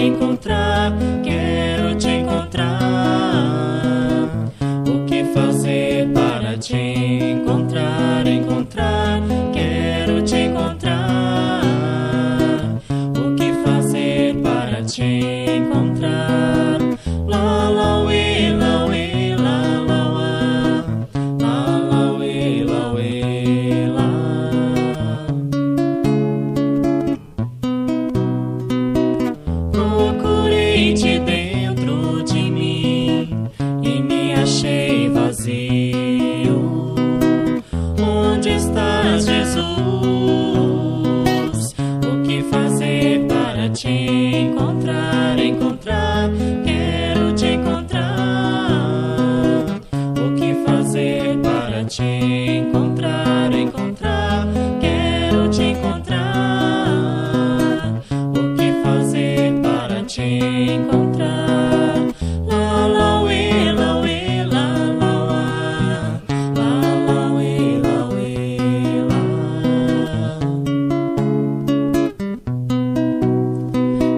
encontrar, quero te encontrar. O que fazer para te encontrar, encontrar, quero te encontrar. O que fazer para te encontrar? La la we, la we, la la wa. La la we, la we, la. Procurei-te dentro de mim e me achei vazio. Onde estás, Jesus? O que fazer para te encontrar, encontrar? Quero te encontrar. O que fazer para te encontrar, encontrar? Quero te encontrar. O que fazer para te encontrar? La la we, la we, la la wa. La la we, la we, la.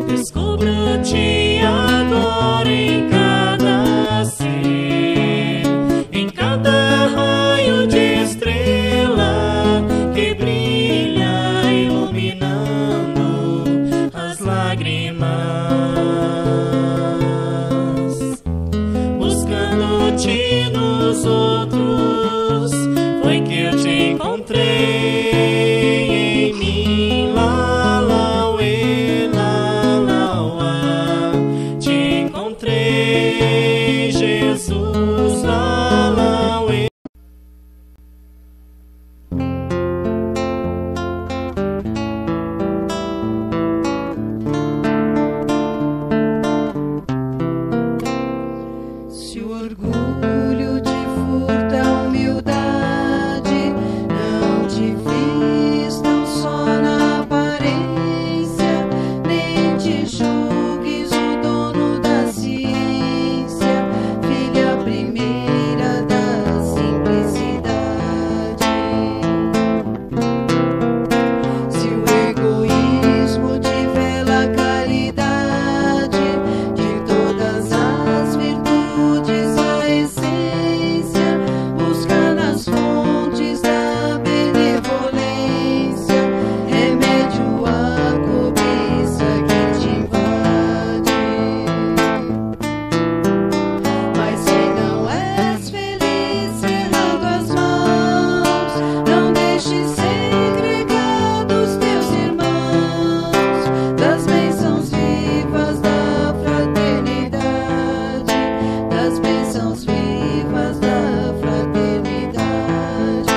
Descubro-te agora em cada ser, em cada raio de estrela que brilha iluminando as lágrimas. Buscando-te nos outros, foi que eu te encontrei em mim. La la we, la la wa. Te encontrei, Jesus. La la we. Se o orgulho te furta a humildade, não te vistam só na aparência, nem te julgues o dono da ciência, filha primeira da simplicidade. Se o egoísmo te vela a caridade, de todas as virtudes a essência, busca nas fontes da benevolência, remédio à cobiça que te invade. Mas se não és feliz cerrando as mãos, não deixes segregados teus irmãos das bênçãos vivas da fraternidade, das bênçãos vivas da fraternidade.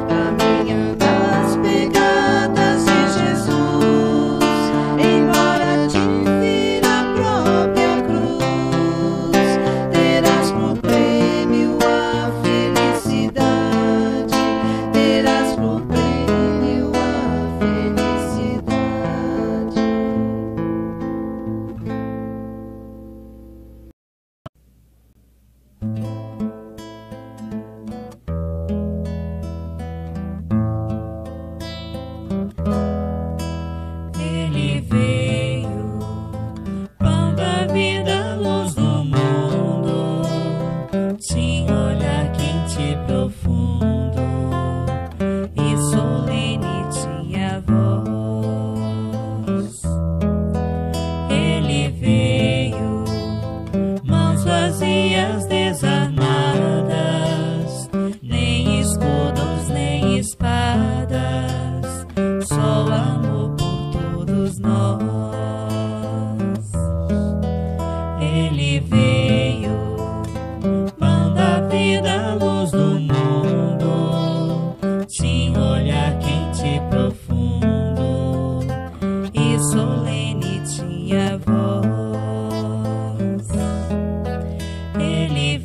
Caminha nas pegadas de Jesus, embora te fira a própria cruz, terás por prêmio a felicidade, terás por prêmio a felicidade. Ele veio, pão da vida, luz do mundo. Sim, olhar quente e profundo e solene tinha voz. Ele veio, mãos vazias, desarmadas, nem escudos, nem espadas, só amor por todos nós. Ele veio, pão da vida, luz do mundo, sim, olhar quente e profundo e solene tinha voz. Ele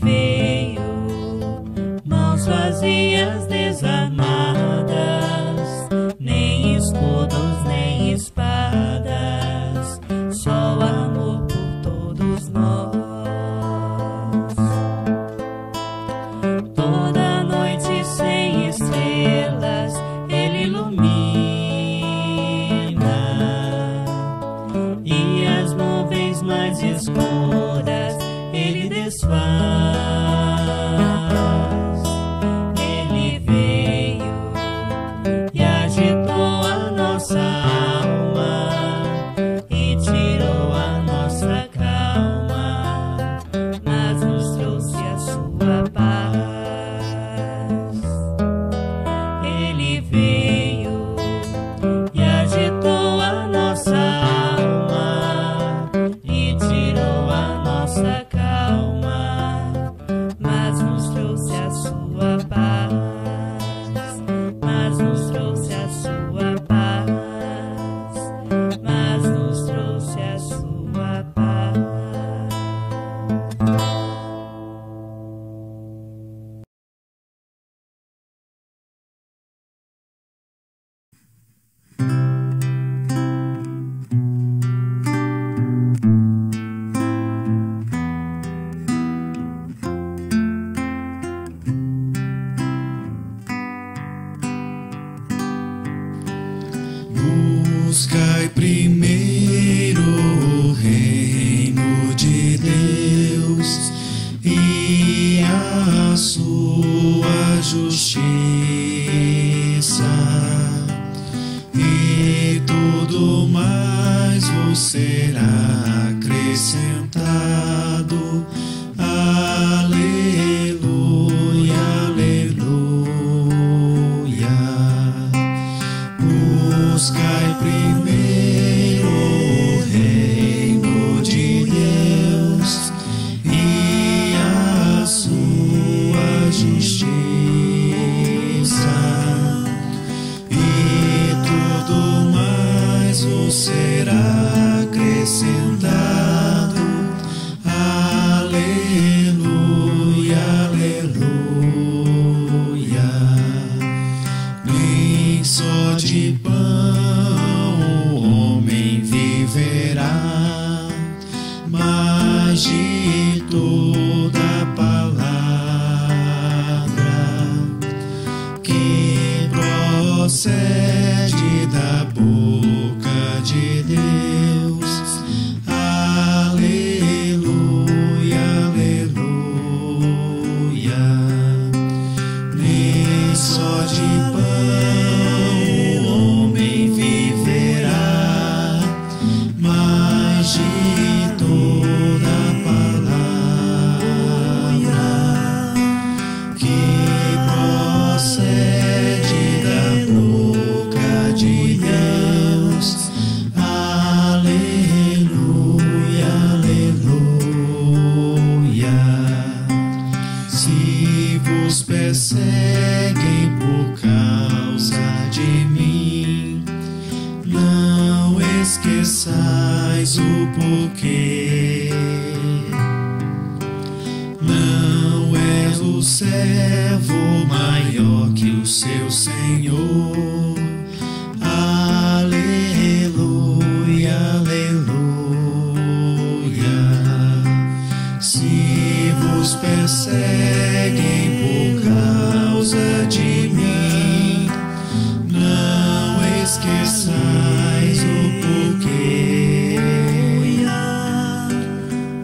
Ele veio e agitou a nossa alma e tirou a nossa calma, mas nos trouxe a sua paz. Ele veio e agitou a nossa alma e tirou a nossa calma, mas nos trouxe a sua paz, mas nos trouxe a sua paz, mas nos trouxe a sua paz. Buscai primeiro o reino de Deus e a sua justiça, e tudo mais vos será acrescentado. Aleluia, aleluia. Buscai primeiro o reino de Deus e a sua justiça, e tudo mais vos será acrescentado. Aleluia, aleluia. Nem só de pão o homem viverá, mas de toda palavra que procede da boca de Deus. Aleluia, aleluia. Nem só de pão o homem viverá, mas de toda palavra que procede da boca de Deus. Aleluia, aleluia. Se vos perseguem por causa de mim, não esqueçais o porquê. Não és o servo maior que o seu Senhor. Aleluia, aleluia. Se vos perseguem por causa de mim, não esqueçais o porquê.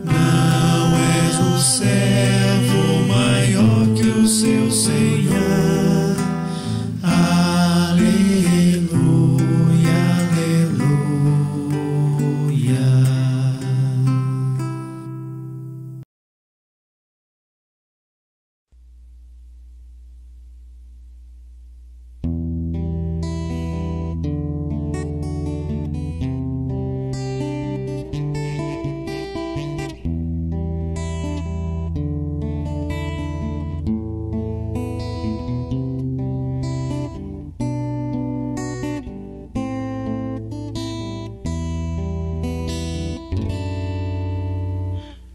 Não és o servo maior que o seu Senhor. Aleluia, aleluia.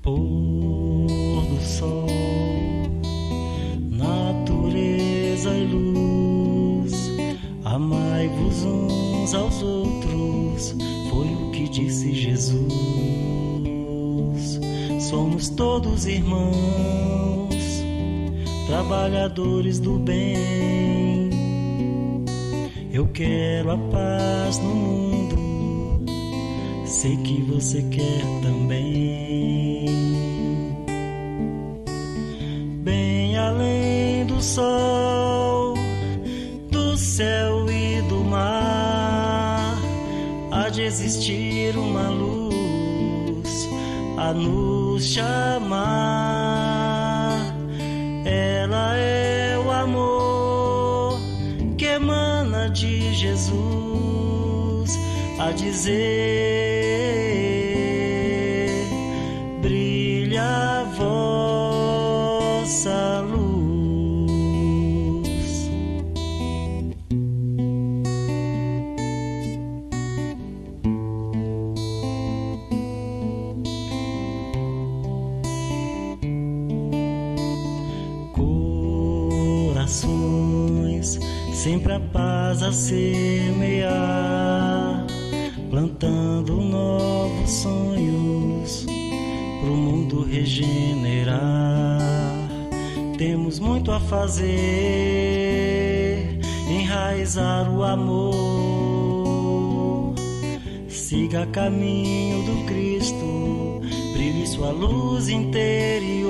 Pôr do sol, natureza e luz, amai-vos uns aos outros, foi o que disse Jesus. Somos todos irmãos, trabalhadores do bem. Eu quero a paz no mundo, sei que você quer também. existir uma luz a nos chamar. Ela é o amor que emana de Jesus, a dizer: brilha a vossa luz. Corações sempre a paz a semear, plantando novos sonhos pro mundo regenerar. Temos muito a fazer, enraizar o amor. Siga caminho do Cristo, brilhe sua luz interior,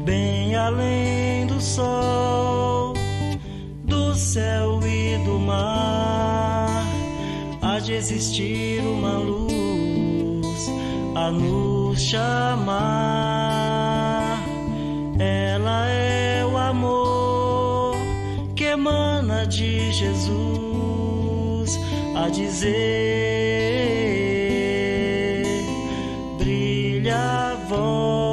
bem além do sol, do céu e do mar. Há de existir uma luz a nos chamar. Ela é o amor que emana de Jesus, a dizer: brilha a vossa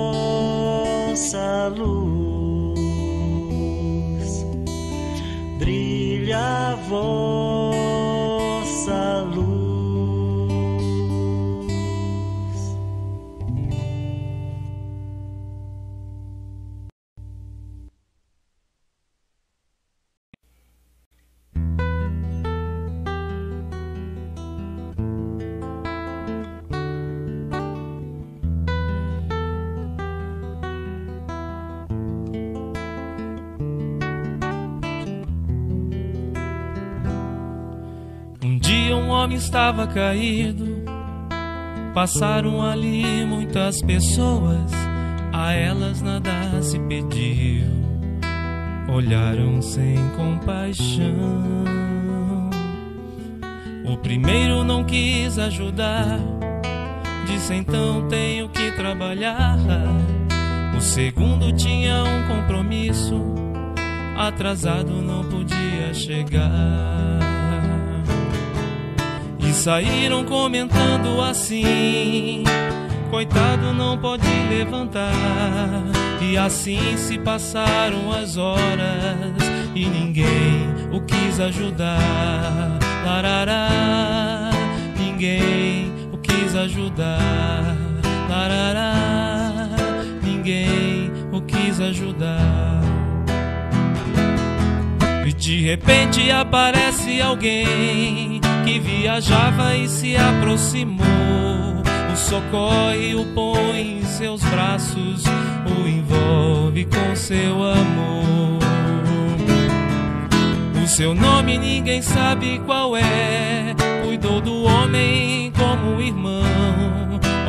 luz, brilha a vossa luz. Um dia um homem estava caído, passaram ali muitas pessoas, a elas nada se pediu, olharam sem compaixão. O primeiro não quis ajudar, disse: então tenho que trabalhar. O segundo tinha um compromisso, atrasado não podia chegar. E saíram comentando assim: coitado, não pode levantar. E assim se passaram as horas e ninguém o quis ajudar. Larará, ninguém o quis ajudar. Larará, ninguém o quis ajudar. E de repente aparece alguém que viajava e se aproximou, o socorre, o põe em seus braços, o envolve com seu amor. O seu nome ninguém sabe qual é, cuidou do homem como irmão.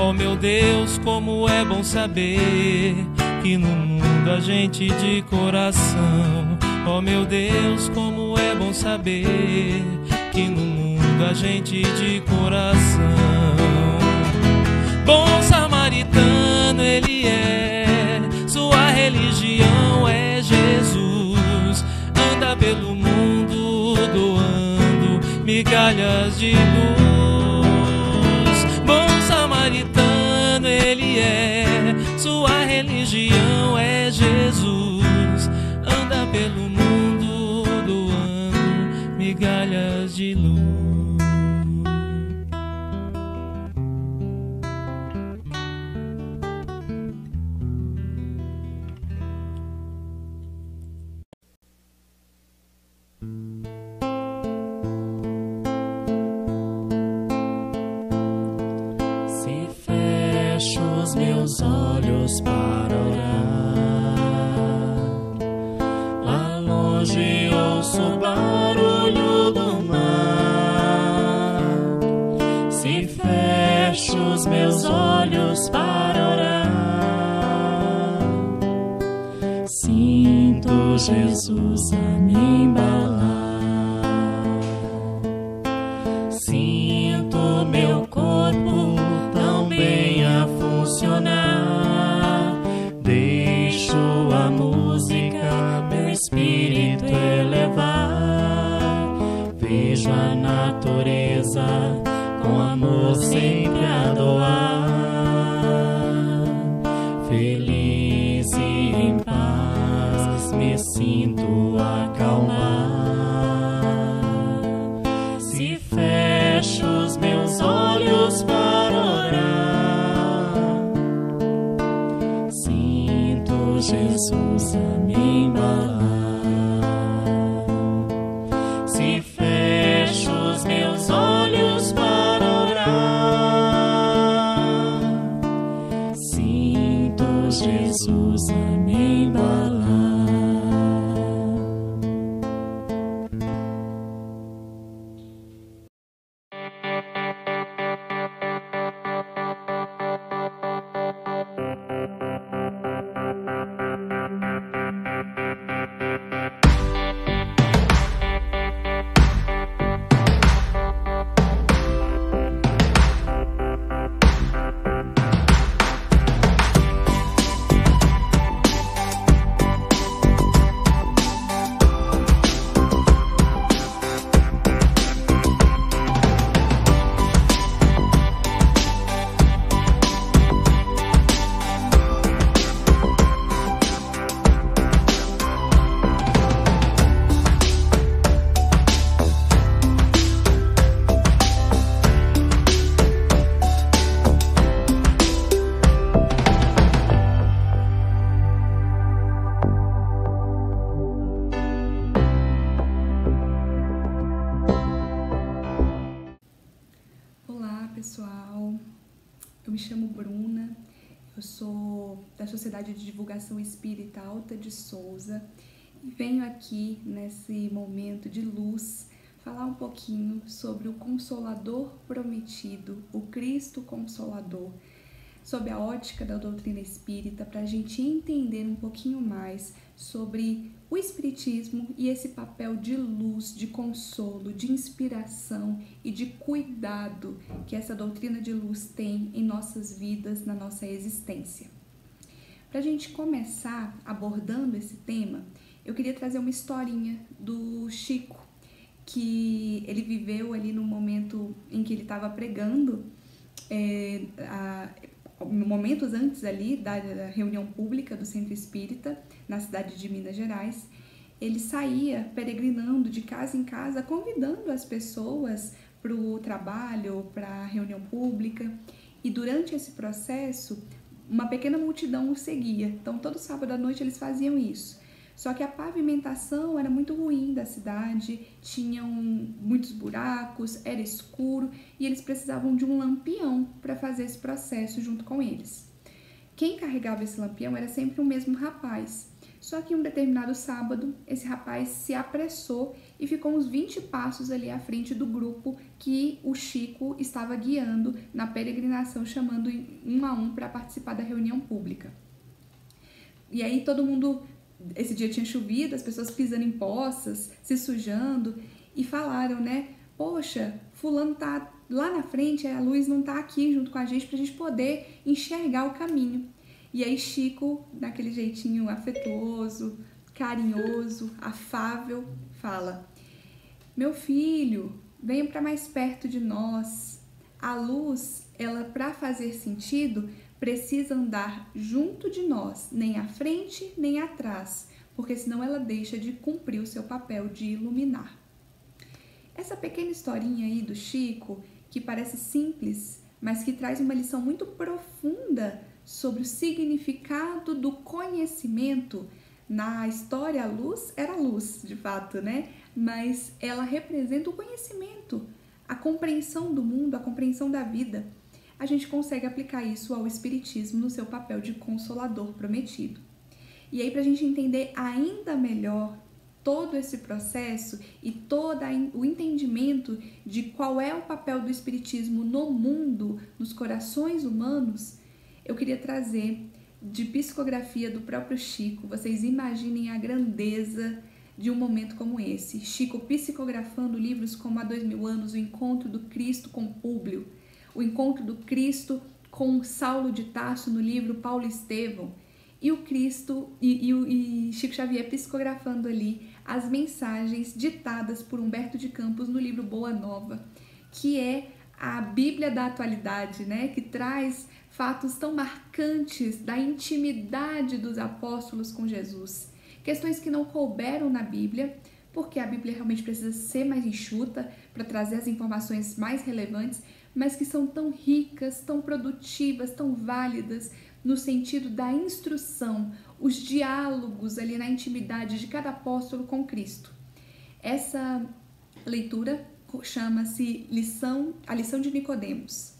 Oh meu Deus, como é bom saber que no mundo há gente de coração. Oh meu Deus, como é bom saber que no mundo há gente de coração. Bom samaritano ele é, sua religião é Jesus. Anda pelo mundo doando migalhas de luz. Bom samaritano ele é, sua religião é Jesus. Anda pelo mundo doando migalhas de luz. Se fecho os meus olhos para orar, lá longe ouço o barulho do mar. Se fecho os meus olhos para orar, sinto Jesus a me embalar. pureza, com amor sempre a doar. Feliz e em paz me sinto acalmar. Se fecho os meus olhos para orar, sinto Jesus a me embalar. Se fecho os meus olhos para orar, sinto Jesus a me embalar. Olá pessoal, eu me chamo Bruna, eu sou da Sociedade de Divulgação Espírita Alta de Souza e venho aqui nesse momento de luz falar um pouquinho sobre o Consolador Prometido, o Cristo Consolador, sob a ótica da doutrina espírita, para a gente entender um pouquinho mais sobre o Espiritismo e esse papel de luz, de consolo, de inspiração e de cuidado que essa doutrina de luz tem em nossas vidas, na nossa existência. Para a gente começar abordando esse tema, eu queria trazer uma historinha do Chico, que ele viveu ali no momento em que ele estava pregando, momentos antes ali da reunião pública do Centro Espírita, na cidade de Minas Gerais. Ele saía peregrinando de casa em casa, convidando as pessoas para o trabalho, para a reunião pública, e durante esse processo, uma pequena multidão o seguia. Então, todo sábado à noite eles faziam isso. Só que a pavimentação era muito ruim da cidade, tinham muitos buracos, era escuro e eles precisavam de um lampião para fazer esse processo junto com eles. Quem carregava esse lampião era sempre o mesmo rapaz. Só que em um determinado sábado, esse rapaz se apressou e ficou uns 20 passos ali à frente do grupo que o Chico estava guiando na peregrinação, chamando um a um para participar da reunião pública. E aí todo mundo... Esse dia tinha chovido, as pessoas pisando em poças, se sujando, e falaram, né? Poxa, fulano tá lá na frente, a luz não tá aqui junto com a gente pra gente poder enxergar o caminho. E aí Chico, daquele jeitinho afetuoso, carinhoso, afável, fala: meu filho, venha para mais perto de nós. A luz, ela, para fazer sentido, precisa andar junto de nós, nem à frente nem atrás, porque senão ela deixa de cumprir o seu papel de iluminar. Essa pequena historinha aí do Chico, que parece simples, mas que traz uma lição muito profunda sobre o significado do conhecimento. Na história, a luz era luz, de fato, né? Mas ela representa o conhecimento, a compreensão do mundo, a compreensão da vida. A gente consegue aplicar isso ao Espiritismo no seu papel de consolador prometido. E aí, para a gente entender ainda melhor todo esse processo e todo o entendimento de qual é o papel do Espiritismo no mundo, nos corações humanos, eu queria trazer de psicografia do próprio Chico. Vocês imaginem a grandeza de um momento como esse. Chico psicografando livros como Há 2000 anos, O Encontro do Cristo com Públio, O Encontro do Cristo com Saulo de Tarso no livro Paulo Estevão, e o Cristo e Chico Xavier psicografando ali as mensagens ditadas por Humberto de Campos no livro Boa Nova, que é a Bíblia da atualidade, né? Que traz fatos tão marcantes da intimidade dos apóstolos com Jesus. Questões que não couberam na Bíblia, porque a Bíblia realmente precisa ser mais enxuta para trazer as informações mais relevantes, mas que são tão ricas, tão produtivas, tão válidas no sentido da instrução, os diálogos ali na intimidade de cada apóstolo com Cristo. Essa leitura chama-se a lição de Nicodemos.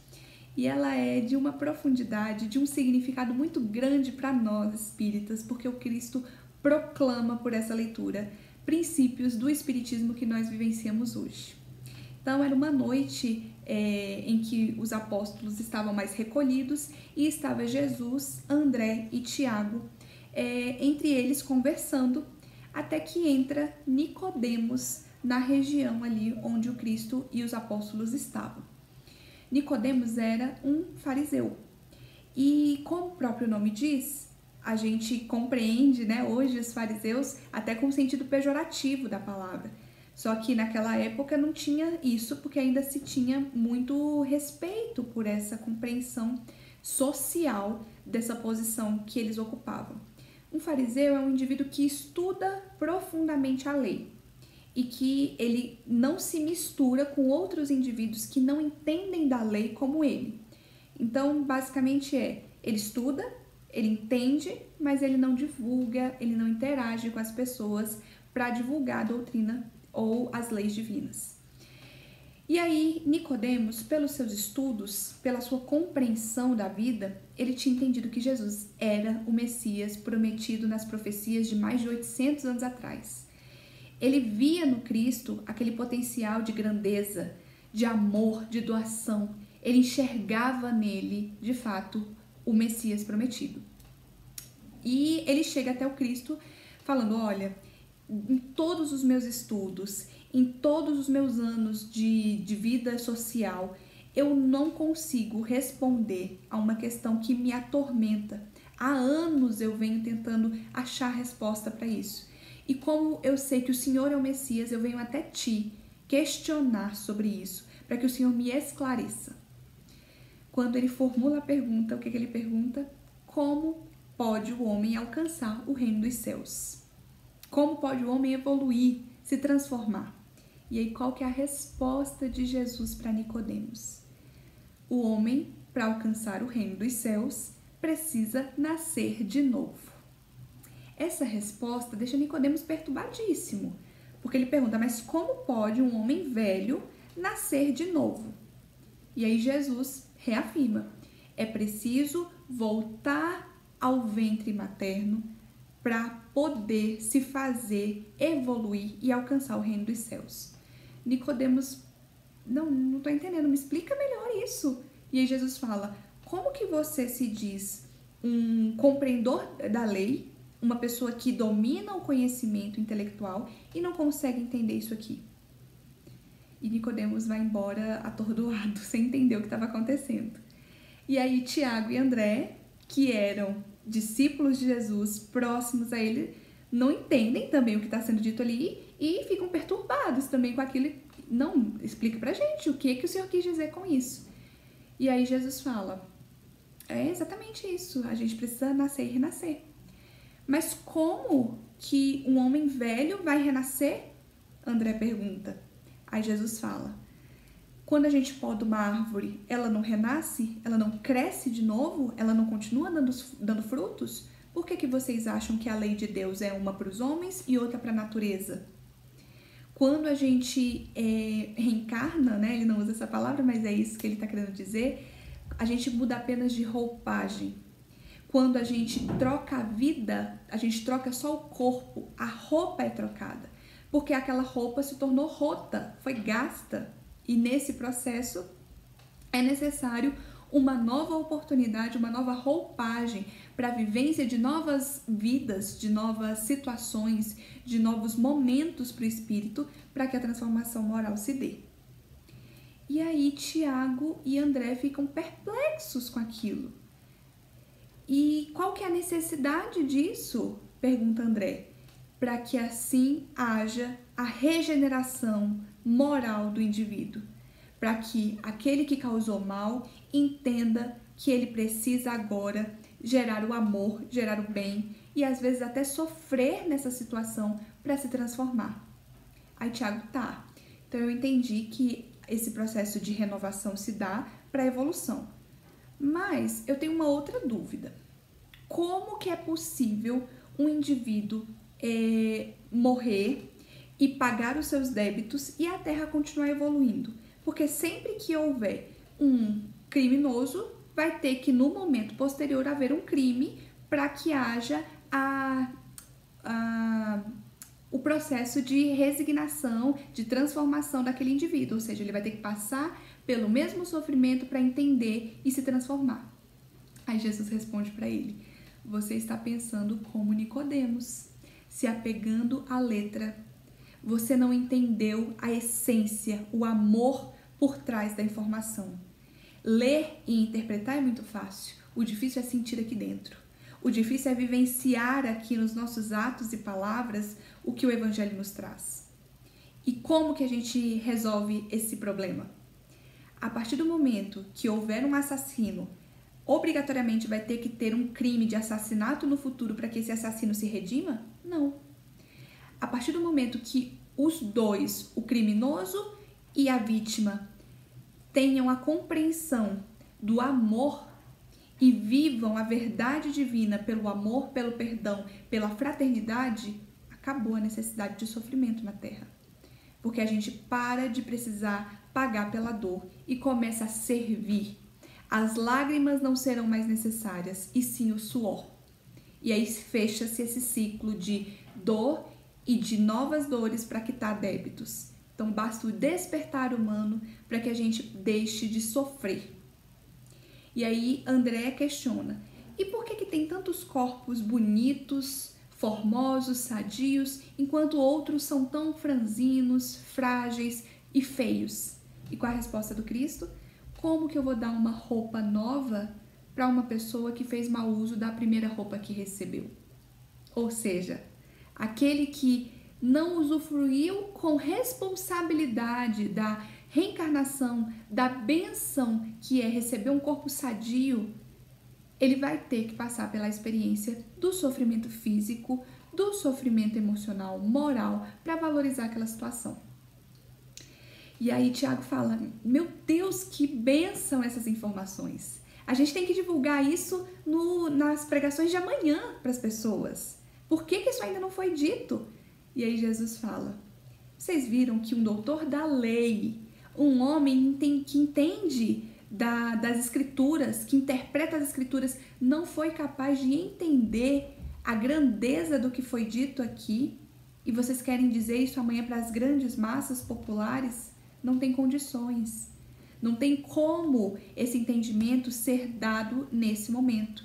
E ela é de uma profundidade, de um significado muito grande para nós espíritas, porque o Cristo proclama por essa leitura princípios do espiritismo que nós vivenciamos hoje. Então, era uma noite em que os apóstolos estavam mais recolhidos e estava Jesus, André e Tiago, entre eles conversando, até que entra Nicodemos na região ali onde o Cristo e os apóstolos estavam. Nicodemos era um fariseu. E como o próprio nome diz, a gente compreende, né, hoje os fariseus até com o sentido pejorativo da palavra. Só que naquela época não tinha isso, porque ainda se tinha muito respeito por essa compreensão social dessa posição que eles ocupavam. Um fariseu é um indivíduo que estuda profundamente a lei e que ele não se mistura com outros indivíduos que não entendem da lei como ele. Então, basicamente ele estuda, ele entende, mas ele não divulga, ele não interage com as pessoas para divulgar a doutrina ou as leis divinas. E aí, Nicodemos, pelos seus estudos, pela sua compreensão da vida, ele tinha entendido que Jesus era o Messias prometido nas profecias de mais de 800 anos atrás. Ele via no Cristo aquele potencial de grandeza, de amor, de doação. Ele enxergava nele, de fato, o Messias prometido. E ele chega até o Cristo falando, olha, em todos os meus estudos, em todos os meus anos de vida social, eu não consigo responder a uma questão que me atormenta. Há anos eu venho tentando achar resposta para isso. E como eu sei que o Senhor é o Messias, eu venho até ti questionar sobre isso, para que o Senhor me esclareça. Quando ele formula a pergunta, o que ele pergunta? Como pode o homem alcançar o reino dos céus? Como pode o homem evoluir, se transformar? E aí, qual que é a resposta de Jesus para Nicodemos? O homem, para alcançar o reino dos céus, precisa nascer de novo. Essa resposta deixa Nicodemos perturbadíssimo, porque ele pergunta, mas como pode um homem velho nascer de novo? E aí Jesus reafirma, é preciso voltar ao ventre materno para poder se fazer evoluir e alcançar o reino dos céus. Nicodemos, não estou entendendo, me explica melhor isso. E aí Jesus fala, como que você se diz um compreendedor da lei, uma pessoa que domina o conhecimento intelectual e não consegue entender isso aqui? E Nicodemos vai embora atordoado, sem entender o que estava acontecendo. E aí Tiago e André, que eram discípulos de Jesus, próximos a ele, não entendem também o que está sendo dito ali e ficam perturbados também com aquilo. Não, explica pra gente o que o Senhor quis dizer com isso. E aí Jesus fala, é exatamente isso, a gente precisa nascer e renascer. Mas como que um homem velho vai renascer? André pergunta. Aí Jesus fala, quando a gente poda uma árvore, ela não renasce? Ela não cresce de novo? Ela não continua dando frutos? Por que vocês acham que a lei de Deus é uma para os homens e outra para a natureza? Quando a gente reencarna, né? Ele não usa essa palavra, mas é isso que ele está querendo dizer, a gente muda apenas de roupagem. Quando a gente troca a vida, a gente troca só o corpo, a roupa é trocada, porque aquela roupa se tornou rota, foi gasta, e nesse processo é necessário uma nova oportunidade, uma nova roupagem para a vivência de novas vidas, de novas situações, de novos momentos para o espírito, para que a transformação moral se dê. E aí Tiago e André ficam perplexos com aquilo. E qual que é a necessidade disso? Pergunta André. Para que assim haja a regeneração moral do indivíduo. para que aquele que causou mal entenda que ele precisa agora gerar o amor, gerar o bem e às vezes até sofrer nessa situação para se transformar. Aí Tiago, tá. Então eu entendi que esse processo de renovação se dá para a evolução. Mas eu tenho uma outra dúvida. Como que é possível um indivíduo morrer e pagar os seus débitos e a Terra continuar evoluindo? Porque sempre que houver um criminoso, vai ter que no momento posterior haver um crime para que haja o processo de resignação, de transformação daquele indivíduo, ou seja, ele vai ter que passar pelo mesmo sofrimento para entender e se transformar. Aí Jesus responde para ele: você está pensando como Nicodemos, se apegando à letra. Você não entendeu a essência, o amor por trás da informação. Ler e interpretar é muito fácil, o difícil é sentir aqui dentro. O difícil é vivenciar aqui nos nossos atos e palavras o que o Evangelho nos traz. E como que a gente resolve esse problema? A partir do momento que houver um assassino, obrigatoriamente vai ter que ter um crime de assassinato no futuro para que esse assassino se redima? Não. A partir do momento que os dois, o criminoso e a vítima, tenham a compreensão do amor e vivam a verdade divina pelo amor, pelo perdão, pela fraternidade, acabou a necessidade de sofrimento na Terra. Porque a gente para de precisar pagar pela dor e começa a servir. As lágrimas não serão mais necessárias, e sim o suor. E aí fecha-se esse ciclo de dor e de novas dores para quitar débitos. Então basta o despertar humano para que a gente deixe de sofrer. E aí André questiona: e por que tem tantos corpos bonitos, formosos, sadios, enquanto outros são tão franzinos, frágeis e feios? E qual a resposta do Cristo? Como que eu vou dar uma roupa nova para uma pessoa que fez mau uso da primeira roupa que recebeu? Ou seja, aquele que não usufruiu com responsabilidade da reencarnação, da bênção que é receber um corpo sadio, ele vai ter que passar pela experiência do sofrimento físico, do sofrimento emocional, moral, para valorizar aquela situação. E aí Tiago fala: meu Deus, que bênção essas informações. A gente tem que divulgar isso nas pregações de amanhã para as pessoas. Por que isso ainda não foi dito? E aí Jesus fala: vocês viram que um doutor da lei, um homem que entende das escrituras, que interpreta as escrituras, não foi capaz de entender a grandeza do que foi dito aqui? E vocês querem dizer isso amanhã para as grandes massas populares? Não tem condições. Não tem como esse entendimento ser dado nesse momento.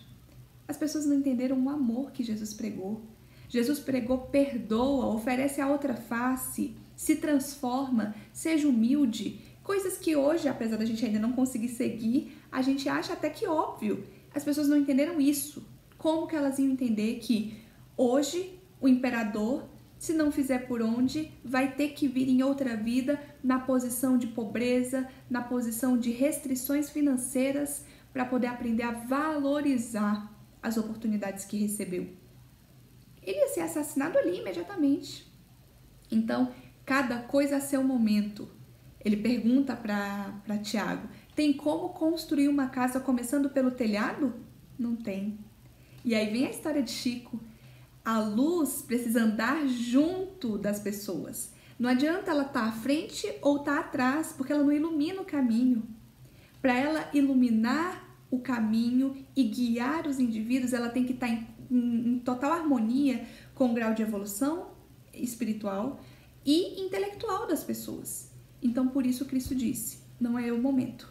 As pessoas não entenderam o amor que Jesus pregou. Jesus pregou: perdoa, oferece a outra face, se transforma, seja humilde. Coisas que hoje, apesar da gente ainda não conseguir seguir, a gente acha até que óbvio. As pessoas não entenderam isso. Como que elas iam entender que hoje o imperador, se não fizer por onde, vai ter que vir em outra vida na posição de pobreza, na posição de restrições financeiras, para poder aprender a valorizar as oportunidades que recebeu? Ele ia ser assassinado ali imediatamente. Então, cada coisa a seu momento. Ele pergunta para Tiago: tem como construir uma casa começando pelo telhado? Não tem. E aí vem a história de Chico. A luz precisa andar junto das pessoas. Não adianta ela estar à frente ou estar atrás, porque ela não ilumina o caminho. Para ela iluminar o caminho e guiar os indivíduos, ela tem que estar em total harmonia com o grau de evolução espiritual e intelectual das pessoas. Então, por isso Cristo disse: não é o momento.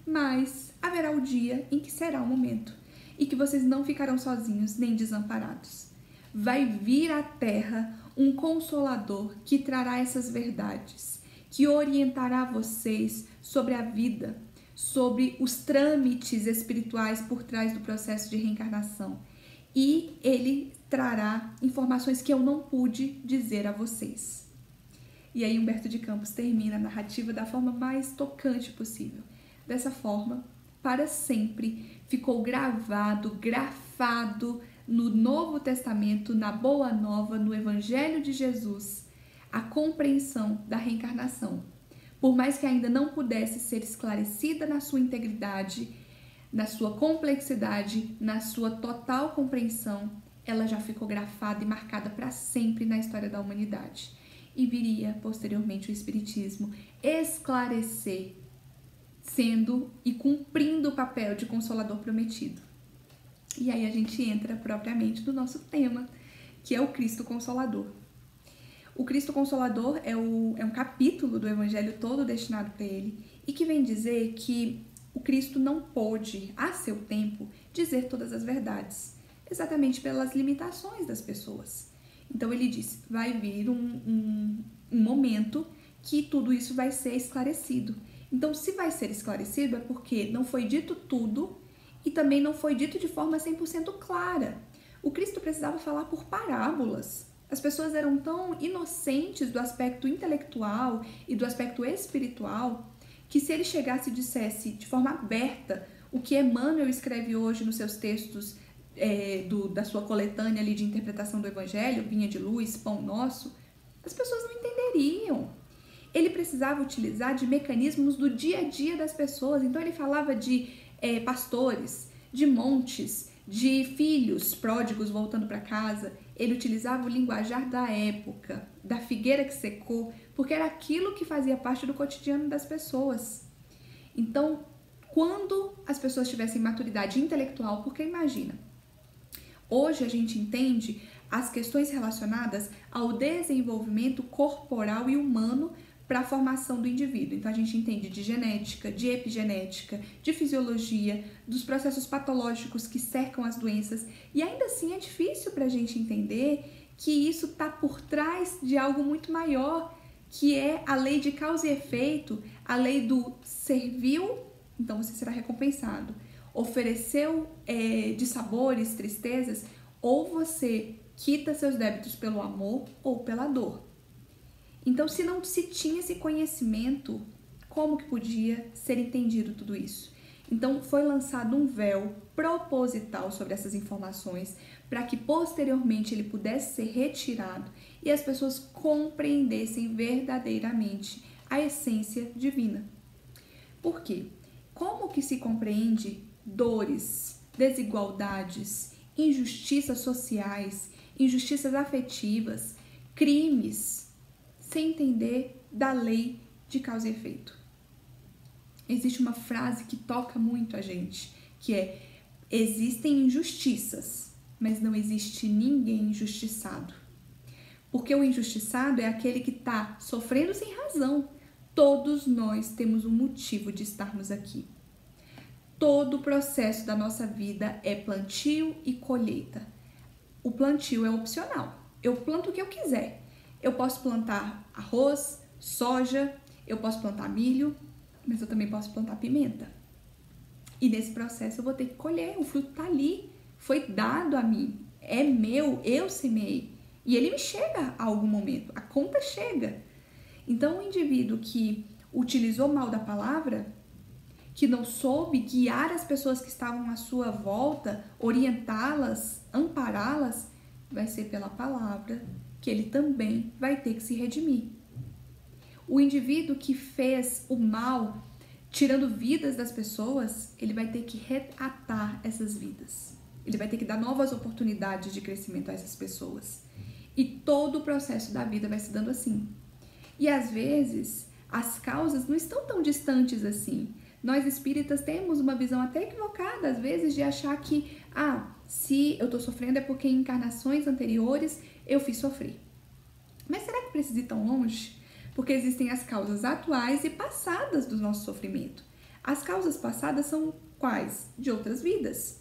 Mas haverá o dia em que será o momento e que vocês não ficarão sozinhos nem desamparados. Vai vir à Terra um Consolador que trará essas verdades, que orientará vocês sobre a vida, sobre os trâmites espirituais por trás do processo de reencarnação. E ele trará informações que eu não pude dizer a vocês. E aí Humberto de Campos termina a narrativa da forma mais tocante possível. Dessa forma, para sempre, ficou gravado, grafado no Novo Testamento, na Boa Nova, no Evangelho de Jesus, a compreensão da reencarnação. Por mais que ainda não pudesse ser esclarecida na sua integridade, na sua complexidade, na sua total compreensão, ela já ficou grafada e marcada para sempre na história da humanidade. E viria, posteriormente, o Espiritismo esclarecer, sendo e cumprindo o papel de Consolador prometido. E aí a gente entra propriamente no nosso tema, que é o Cristo Consolador. O Cristo Consolador é um capítulo do Evangelho todo destinado para ele, e que vem dizer que o Cristo não pôde, a seu tempo, dizer todas as verdades, exatamente pelas limitações das pessoas. Então ele diz, vai vir um momento que tudo isso vai ser esclarecido. Então, se vai ser esclarecido é porque não foi dito tudo e também não foi dito de forma 100% clara. O Cristo precisava falar por parábolas. As pessoas eram tão inocentes do aspecto intelectual e do aspecto espiritual que se ele chegasse e dissesse de forma aberta o que Emmanuel escreve hoje nos seus textos da sua coletânea ali de interpretação do Evangelho, Vinha de Luz, Pão Nosso, as pessoas não entenderiam. Ele precisava utilizar de mecanismos do dia a dia das pessoas. Então ele falava de pastores, de montes, de filhos pródigos voltando para casa. Ele utilizava o linguajar da época, da figueira que secou, porque era aquilo que fazia parte do cotidiano das pessoas. Então, quando as pessoas tivessem maturidade intelectual, porque imagina, hoje a gente entende as questões relacionadas ao desenvolvimento corporal e humano para a formação do indivíduo. Então, a gente entende de genética, de epigenética, de fisiologia, dos processos patológicos que cercam as doenças. E ainda assim é difícil para a gente entender que isso está por trás de algo muito maior, que é a lei de causa e efeito, a lei do serviu, então você será recompensado. Ofereceu dissabores, tristezas, ou você quita seus débitos pelo amor ou pela dor. Então, se não se tinha esse conhecimento, como que podia ser entendido tudo isso? Então, foi lançado um véu proposital sobre essas informações para que posteriormente ele pudesse ser retirado e as pessoas compreendessem verdadeiramente a essência divina. Por quê? Como que se compreende dores, desigualdades, injustiças sociais, injustiças afetivas, crimes, sem entender da lei de causa e efeito? Existe uma frase que toca muito a gente, que é: existem injustiças, mas não existe ninguém injustiçado. Porque o injustiçado é aquele que está sofrendo sem razão. Todos nós temos um motivo de estarmos aqui. Todo o processo da nossa vida é plantio e colheita. O plantio é opcional. Eu planto o que eu quiser. Eu posso plantar arroz, soja, eu posso plantar milho, mas eu também posso plantar pimenta. E nesse processo eu vou ter que colher. O fruto está ali, foi dado a mim, é meu, eu semeei. E ele me chega a algum momento, a conta chega. Então, o indivíduo que utilizou mal da palavra, que não soube guiar as pessoas que estavam à sua volta, orientá-las, ampará-las, vai ser pela palavra que ele também vai ter que se redimir. O indivíduo que fez o mal, tirando vidas das pessoas, ele vai ter que reatar essas vidas. Ele vai ter que dar novas oportunidades de crescimento a essas pessoas. E todo o processo da vida vai se dando assim. E às vezes, as causas não estão tão distantes assim. Nós espíritas temos uma visão até equivocada, às vezes, de achar que, se eu estou sofrendo é porque em encarnações anteriores eu fiz sofrer. Mas será que precisa ir tão longe? Porque existem as causas atuais e passadas do nosso sofrimento. As causas passadas são quais? De outras vidas.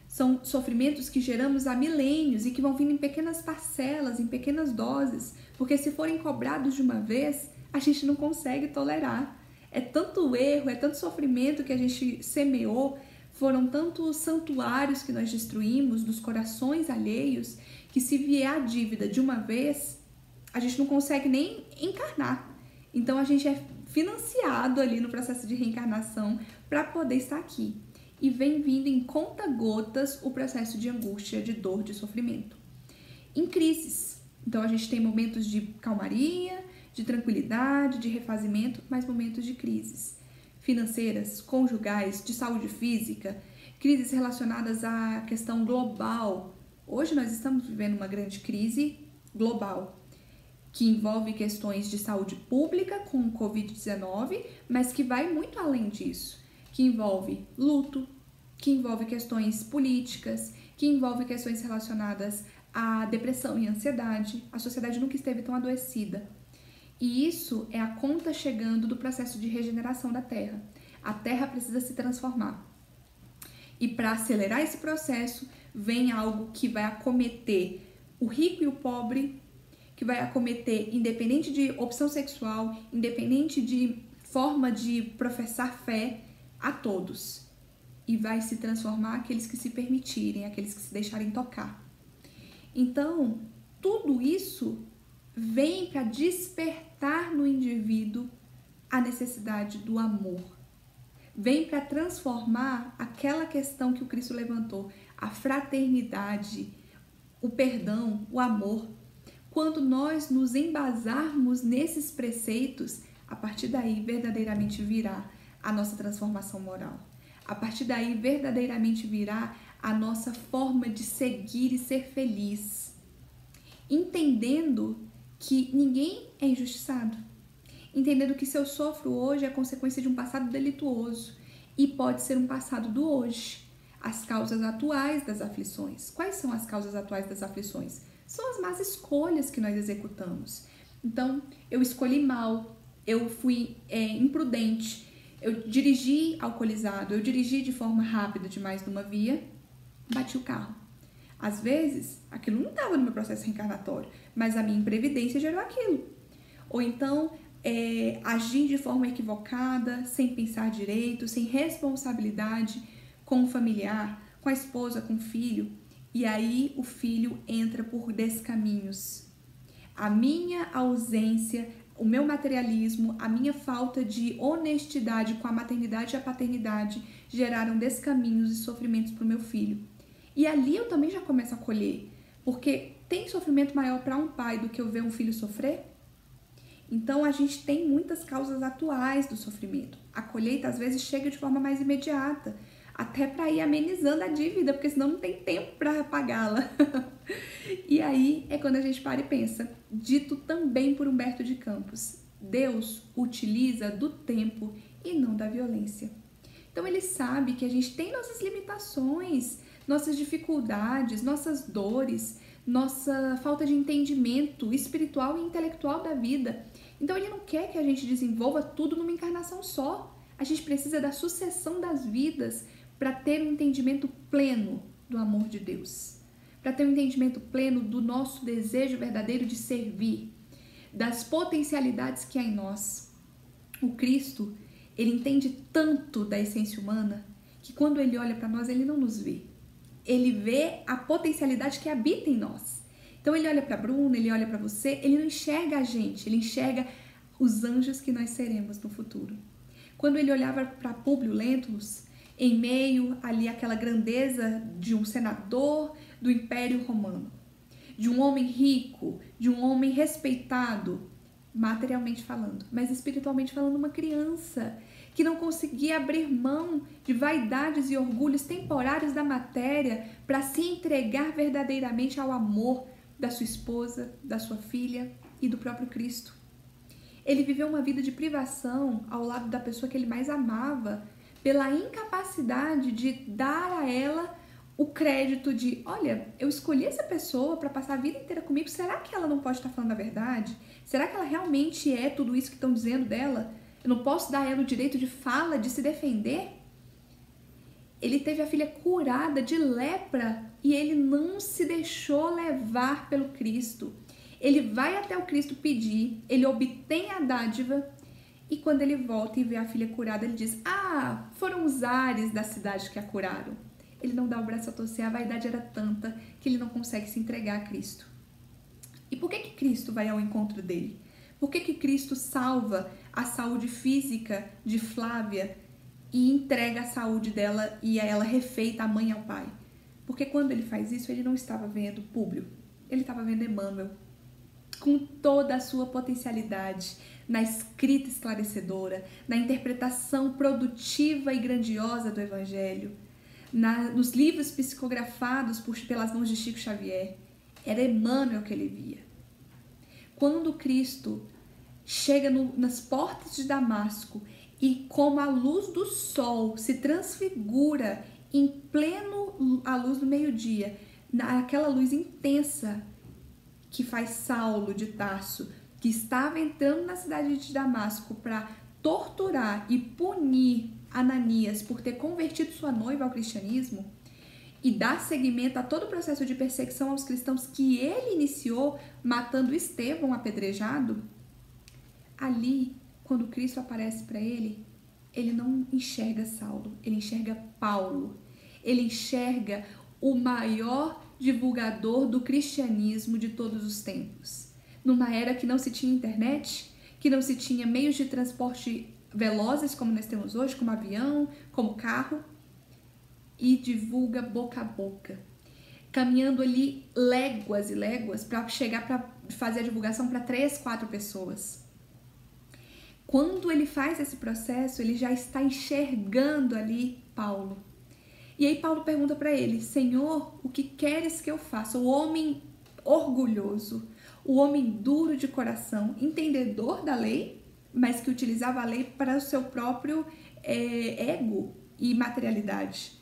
São sofrimentos que geramos há milênios e que vão vindo em pequenas parcelas, em pequenas doses, porque se forem cobrados de uma vez, a gente não consegue tolerar. É tanto erro, é tanto sofrimento que a gente semeou, foram tantos santuários que nós destruímos dos corações alheios, que se vier a dívida de uma vez, a gente não consegue nem encarnar. Então a gente é financiado ali no processo de reencarnação para poder estar aqui. E vem vindo em conta-gotas o processo de angústia, de dor, de sofrimento. Em crises. Então a gente tem momentos de calmaria, de tranquilidade, de refazimento, mas momentos de crises financeiras, conjugais, de saúde física, crises relacionadas à questão global. Hoje nós estamos vivendo uma grande crise global, que envolve questões de saúde pública com o Covid-19, mas que vai muito além disso, que envolve luto, que envolve questões políticas, que envolve questões relacionadas à depressão e ansiedade. A sociedade nunca esteve tão adoecida. E isso é a conta chegando do processo de regeneração da Terra. A Terra precisa se transformar. E para acelerar esse processo, vem algo que vai acometer o rico e o pobre, que vai acometer independente de opção sexual, independente de forma de professar fé, a todos. E vai se transformar aqueles que se permitirem, aqueles que se deixarem tocar. Então, tudo isso vem para despertar no indivíduo a necessidade do amor. Vem para transformar aquela questão que o Cristo levantou, a fraternidade, o perdão, o amor. Quando nós nos embasarmos nesses preceitos, a partir daí verdadeiramente virá a nossa transformação moral. A partir daí verdadeiramente virá a nossa forma de seguir e ser feliz. Entendendo que ninguém é injustiçado. Entendendo que se eu sofro hoje é consequência de um passado delituoso e pode ser um passado do hoje. As causas atuais das aflições. Quais são as causas atuais das aflições? São as más escolhas que nós executamos. Então, eu escolhi mal, eu fui imprudente, eu dirigi alcoolizado, eu dirigi de forma rápida demais numa via, bati o carro. Às vezes, aquilo não estava no meu processo reencarnatório, mas a minha imprevidência gerou aquilo. Ou então, agir de forma equivocada, sem pensar direito, sem responsabilidade com o familiar, com a esposa, com o filho. E aí o filho entra por descaminhos. A minha ausência, o meu materialismo, a minha falta de honestidade com a maternidade e a paternidade geraram descaminhos e sofrimentos para o meu filho. E ali eu também já começo a colher, porque tem sofrimento maior para um pai do que eu ver um filho sofrer? Então a gente tem muitas causas atuais do sofrimento. A colheita às vezes chega de forma mais imediata, até para ir amenizando a dívida, porque senão não tem tempo para pagá-la. E aí é quando a gente para e pensa, dito também por Humberto de Campos, Deus utiliza do tempo e não da violência. Então ele sabe que a gente tem nossas limitações, nossas dificuldades, nossas dores, nossa falta de entendimento espiritual e intelectual da vida. Então ele não quer que a gente desenvolva tudo numa encarnação só. A gente precisa da sucessão das vidas para ter um entendimento pleno do amor de Deus, para ter um entendimento pleno do nosso desejo verdadeiro de servir, das potencialidades que há em nós. O Cristo, ele entende tanto da essência humana que quando ele olha para nós, ele não nos vê. Ele vê a potencialidade que habita em nós. Então ele olha para Bruno, ele olha para você, ele não enxerga a gente, ele enxerga os anjos que nós seremos no futuro. Quando ele olhava para Públio Lentulus, em meio ali àquela grandeza de um senador do Império Romano, de um homem rico, de um homem respeitado, materialmente falando, mas espiritualmente falando, uma criança que não conseguia abrir mão de vaidades e orgulhos temporários da matéria para se entregar verdadeiramente ao amor da sua esposa, da sua filha e do próprio Cristo. Ele viveu uma vida de privação ao lado da pessoa que ele mais amava, pela incapacidade de dar a ela o crédito de, olha, eu escolhi essa pessoa para passar a vida inteira comigo, será que ela não pode estar falando a verdade? Será que ela realmente é tudo isso que estão dizendo dela? Eu não posso dar a ela o direito de fala, de se defender? Ele teve a filha curada de lepra e ele não se deixou levar pelo Cristo. Ele vai até o Cristo pedir, ele obtém a dádiva e quando ele volta e vê a filha curada, ele diz, foram os ares da cidade que a curaram. Ele não dá o braço a torcer, a vaidade era tanta que ele não consegue se entregar a Cristo. E por que Cristo vai ao encontro dele? Por que Cristo salva a saúde física de Flávia e entrega a saúde dela e ela refeita a mãe e ao pai? Porque quando ele faz isso, ele não estava vendo Públio, ele estava vendo Emmanuel, com toda a sua potencialidade, na escrita esclarecedora, na interpretação produtiva e grandiosa do Evangelho, nos livros psicografados pelas mãos de Chico Xavier. Era Emmanuel que ele via. Quando Cristo chega nas portas de Damasco e como a luz do sol se transfigura em pleno a luz do meio-dia, naquela luz intensa que faz Saulo de Tarso, que estava entrando na cidade de Damasco para torturar e punir Ananias por ter convertido sua noiva ao cristianismo e dar seguimento a todo o processo de perseguição aos cristãos que ele iniciou, matando Estevão apedrejado, ali, quando Cristo aparece para ele, ele não enxerga Saulo, ele enxerga Paulo, ele enxerga o maior divulgador do cristianismo de todos os tempos. Numa era que não se tinha internet, que não se tinha meios de transporte velozes como nós temos hoje, como avião, como carro, e divulga boca a boca, caminhando ali léguas e léguas para chegar para fazer a divulgação para 3, 4 pessoas. Quando ele faz esse processo, ele já está enxergando ali Paulo. E aí Paulo pergunta para ele: Senhor, o que queres que eu faça? O homem orgulhoso, o homem duro de coração, entendedor da lei, mas que utilizava a lei para o seu próprio ego e materialidade.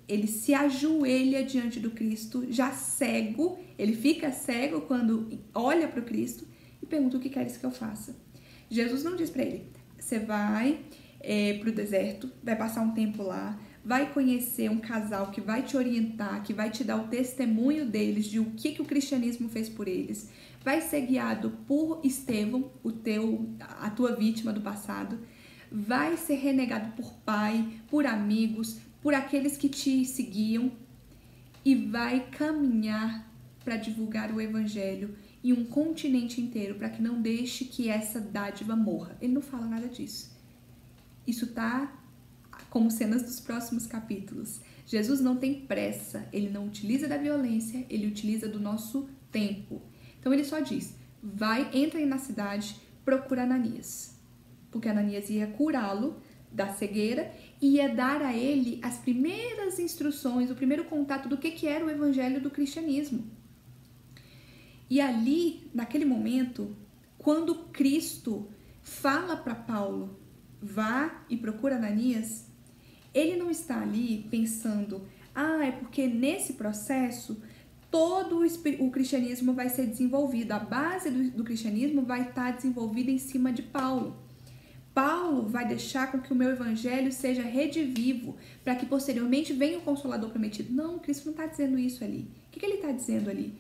Ele se ajoelha diante do Cristo, já cego, ele fica cego quando olha para o Cristo e pergunta: o que queres que eu faça? Jesus não diz para ele: você vai para o deserto, vai passar um tempo lá, vai conhecer um casal que vai te orientar, que vai te dar o testemunho deles, de o que o cristianismo fez por eles, vai ser guiado por Estevão, a tua vítima do passado, vai ser renegado por pai, por amigos, por aqueles que te seguiam, e vai caminhar para divulgar o Evangelho em um continente inteiro, para que não deixe que essa dádiva morra. Ele não fala nada disso. Isso está como cenas dos próximos capítulos. Jesus não tem pressa, ele não utiliza da violência, ele utiliza do nosso tempo. Então ele só diz: entra aí na cidade, procura Ananias. Porque Ananias ia curá-lo da cegueira e ia dar a ele as primeiras instruções, o primeiro contato do que era o evangelho do cristianismo. E ali, naquele momento, quando Cristo fala para Paulo: vá e procura Ananias, ele não está ali pensando: é porque nesse processo todo o cristianismo vai ser desenvolvido, a base do cristianismo vai estar desenvolvida em cima de Paulo. Paulo vai deixar com que o meu evangelho seja redivivo, para que posteriormente venha o Consolador prometido. Não, Cristo não está dizendo isso ali. O que ele está dizendo ali?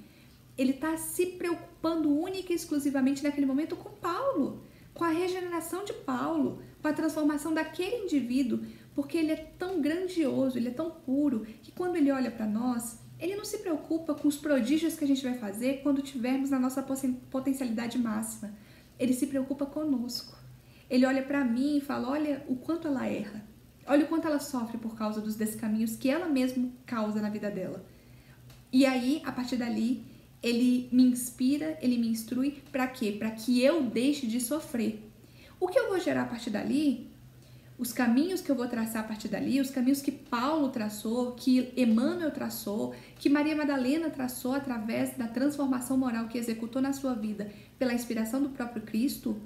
Ele está se preocupando única e exclusivamente naquele momento com Paulo, com a regeneração de Paulo, com a transformação daquele indivíduo, porque ele é tão grandioso, ele é tão puro, que quando ele olha para nós, ele não se preocupa com os prodígios que a gente vai fazer quando tivermos na nossa potencialidade máxima. Ele se preocupa conosco. Ele olha para mim e fala: olha o quanto ela erra, olha o quanto ela sofre por causa dos descaminhos que ela mesma causa na vida dela. E aí, a partir dali, ele me inspira, ele me instrui, para quê? Para que eu deixe de sofrer. O que eu vou gerar a partir dali, os caminhos que eu vou traçar a partir dali, os caminhos que Paulo traçou, que Emmanuel traçou, que Maria Madalena traçou através da transformação moral que executou na sua vida pela inspiração do próprio Cristo,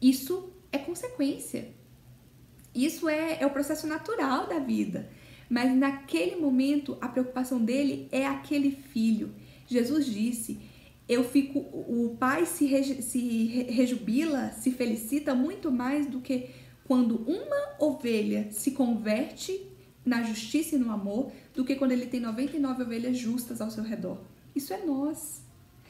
isso é consequência. Isso é o processo natural da vida. Mas naquele momento, a preocupação dele é aquele filho. Jesus disse: o pai se rejubila, se felicita muito mais do que quando uma ovelha se converte na justiça e no amor, do que quando ele tem 99 ovelhas justas ao seu redor. Isso é nós.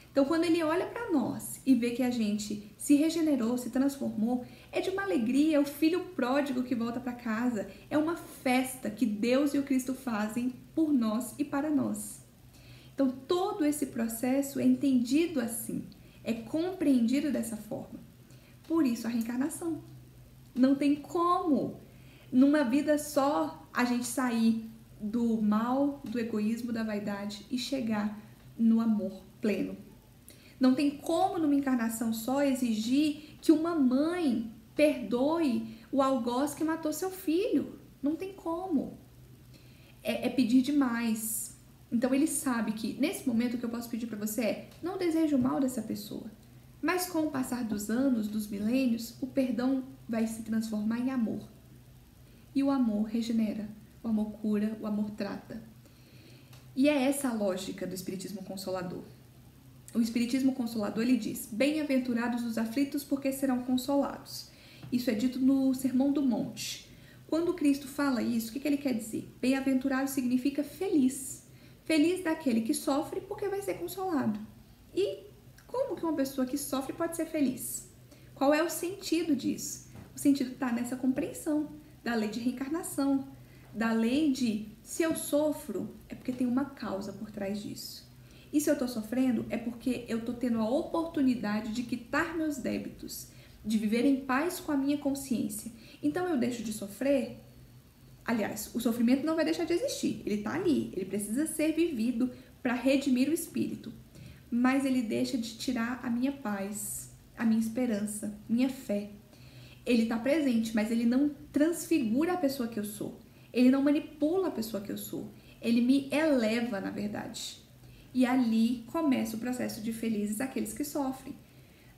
Então, quando ele olha para nós e vê que a gente se regenerou, se transformou, é de uma alegria, é o filho pródigo que volta para casa, é uma festa que Deus e o Cristo fazem por nós e para nós. Então, todo esse processo é entendido assim, é compreendido dessa forma. Por isso, a reencarnação. Não tem como, numa vida só, a gente sair do mal, do egoísmo, da vaidade e chegar no amor pleno. Não tem como, numa encarnação só, exigir que uma mãe perdoe o algoz que matou seu filho. Não tem como. É pedir demais. Então ele sabe que nesse momento o que eu posso pedir para você é: não desejo o mal dessa pessoa. Mas com o passar dos anos, dos milênios, o perdão vai se transformar em amor. E o amor regenera, o amor cura, o amor trata. E é essa a lógica do Espiritismo Consolador. O Espiritismo Consolador, ele diz: bem-aventurados os aflitos, porque serão consolados. Isso é dito no Sermão do Monte. Quando Cristo fala isso, o que ele quer dizer? Bem-aventurado significa feliz. Feliz daquele que sofre, porque vai ser consolado. E como que uma pessoa que sofre pode ser feliz? Qual é o sentido disso? O sentido está nessa compreensão da lei de reencarnação, da lei de, se eu sofro, é porque tem uma causa por trás disso. E se eu estou sofrendo, é porque eu estou tendo a oportunidade de quitar meus débitos, de viver em paz com a minha consciência. Então eu deixo de sofrer. Aliás, o sofrimento não vai deixar de existir. Ele está ali, ele precisa ser vivido para redimir o espírito. Mas ele deixa de tirar a minha paz, a minha esperança, minha fé. Ele está presente, mas ele não transfigura a pessoa que eu sou. Ele não manipula a pessoa que eu sou. Ele me eleva, na verdade. E ali começa o processo de felizes aqueles que sofrem.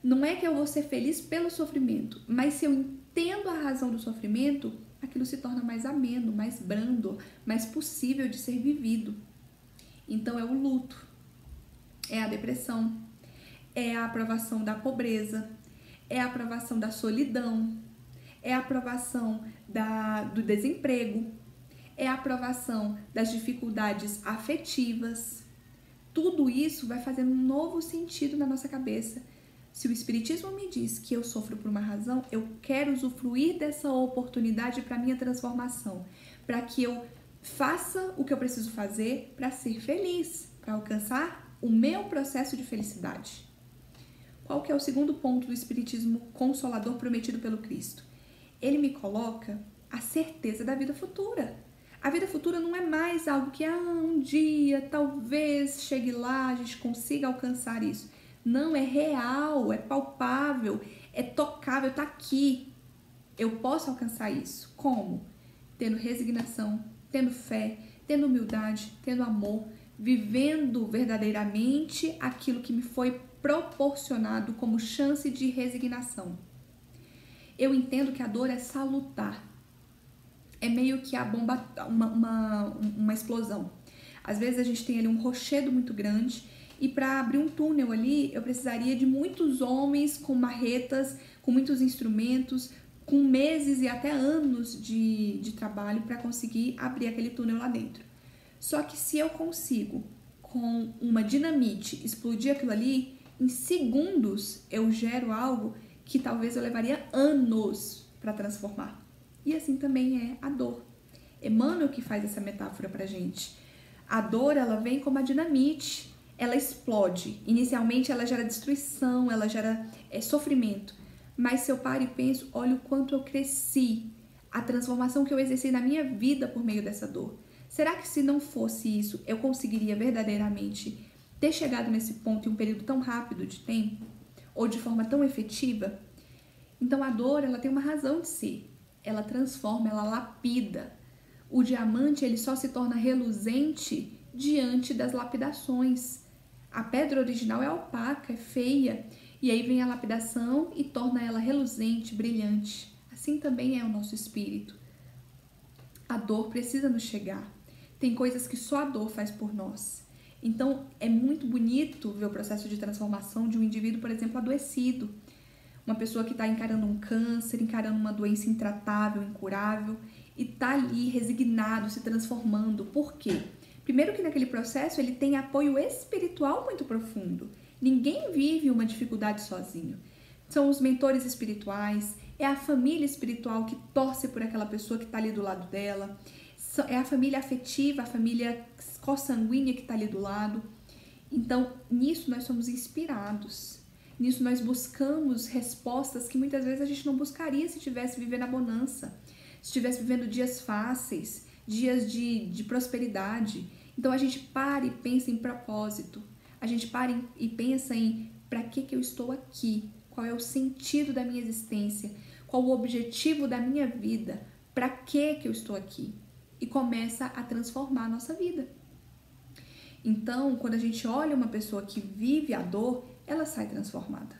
Não é que eu vou ser feliz pelo sofrimento, mas se eu entendo a razão do sofrimento, aquilo se torna mais ameno, mais brando, mais possível de ser vivido. Então é o luto, é a depressão, é a aprovação da pobreza, é a aprovação da solidão, é a aprovação do desemprego, é a aprovação das dificuldades afetivas. Tudo isso vai fazendo um novo sentido na nossa cabeça. Se o Espiritismo me diz que eu sofro por uma razão, eu quero usufruir dessa oportunidade para minha transformação, para que eu faça o que eu preciso fazer para ser feliz, para alcançar o meu processo de felicidade. Qual que é o segundo ponto do Espiritismo Consolador prometido pelo Cristo? Ele me coloca a certeza da vida futura. A vida futura não é mais algo que um dia, talvez chegue lá, a gente consiga alcançar isso. Não, é real, é palpável, é tocável, está aqui. Eu posso alcançar isso. Como? Tendo resignação, tendo fé, tendo humildade, tendo amor, vivendo verdadeiramente aquilo que me foi proporcionado como chance de resignação. Eu entendo que a dor é salutar. É meio que a bomba, uma explosão. Às vezes a gente tem ali um rochedo muito grande e para abrir um túnel ali eu precisaria de muitos homens com marretas, com muitos instrumentos, com meses e até anos de trabalho para conseguir abrir aquele túnel lá dentro. Só que se eu consigo, com uma dinamite, explodir aquilo ali, em segundos eu gero algo que talvez eu levaria anos para transformar. E assim também é a dor. Emmanuel que faz essa metáfora pra gente. A dor, ela vem como a dinamite, ela explode. Inicialmente ela gera destruição, ela gera sofrimento. Mas se eu paro e penso, olha o quanto eu cresci, a transformação que eu exerci na minha vida por meio dessa dor. Será que se não fosse isso, eu conseguiria verdadeiramente ter chegado nesse ponto em um período tão rápido de tempo? Ou de forma tão efetiva? Então a dor, ela tem uma razão de ser. Ela transforma, ela lapida. O diamante, ele só se torna reluzente diante das lapidações. A pedra original é opaca, é feia. E aí vem a lapidação e torna ela reluzente, brilhante. Assim também é o nosso espírito. A dor precisa nos chegar. Tem coisas que só a dor faz por nós. Então, é muito bonito ver o processo de transformação de um indivíduo, por exemplo, adoecido. Uma pessoa que está encarando um câncer, encarando uma doença intratável, incurável, e está ali resignado, se transformando. Por quê? Primeiro que naquele processo ele tem apoio espiritual muito profundo. Ninguém vive uma dificuldade sozinho. São os mentores espirituais, é a família espiritual que torce por aquela pessoa que está ali do lado dela, é a família afetiva, a família consanguínea que está ali do lado. Então, nisso nós somos inspirados. Nisso nós buscamos respostas que muitas vezes a gente não buscaria se estivesse vivendo a bonança, se estivesse vivendo dias fáceis, dias de prosperidade. Então, a gente para e pensa em propósito. A gente para e pensa em para que eu estou aqui? Qual é o sentido da minha existência? Qual o objetivo da minha vida? Para que eu estou aqui? E começa a transformar a nossa vida. Então, quando a gente olha uma pessoa que vive a dor, ela sai transformada.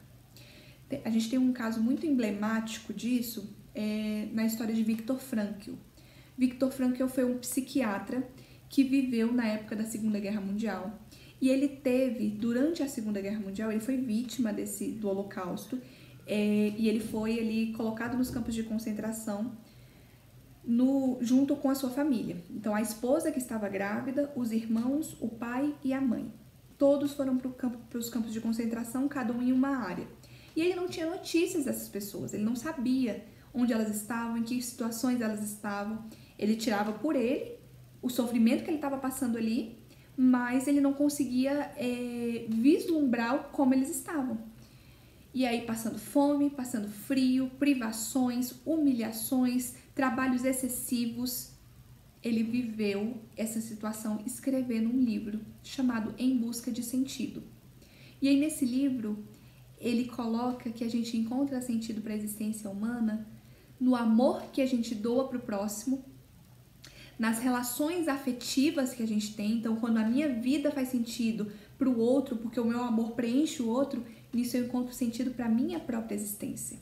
A gente tem um caso muito emblemático disso na história de Viktor Frankl. Viktor Frankl foi um psiquiatra que viveu na época da Segunda Guerra Mundial. E ele teve, durante a Segunda Guerra Mundial, ele foi vítima do Holocausto, e ele foi ali colocado nos campos de concentração junto com a sua família. Então, a esposa que estava grávida, os irmãos, o pai e a mãe. Todos foram para os campos de concentração, cada um em uma área. E ele não tinha notícias dessas pessoas, ele não sabia onde elas estavam, em que situações elas estavam. Ele tirava por ele o sofrimento que ele estava passando ali, mas ele não conseguia vislumbrar como eles estavam. E aí, passando fome, passando frio, privações, humilhações, trabalhos excessivos, ele viveu essa situação escrevendo um livro chamado Em Busca de Sentido. E aí, nesse livro, ele coloca que a gente encontra sentido para a existência humana no amor que a gente doa para o próximo, nas relações afetivas que a gente tem. Então, quando a minha vida faz sentido para o outro, porque o meu amor preenche o outro, nisso eu encontro sentido para a minha própria existência.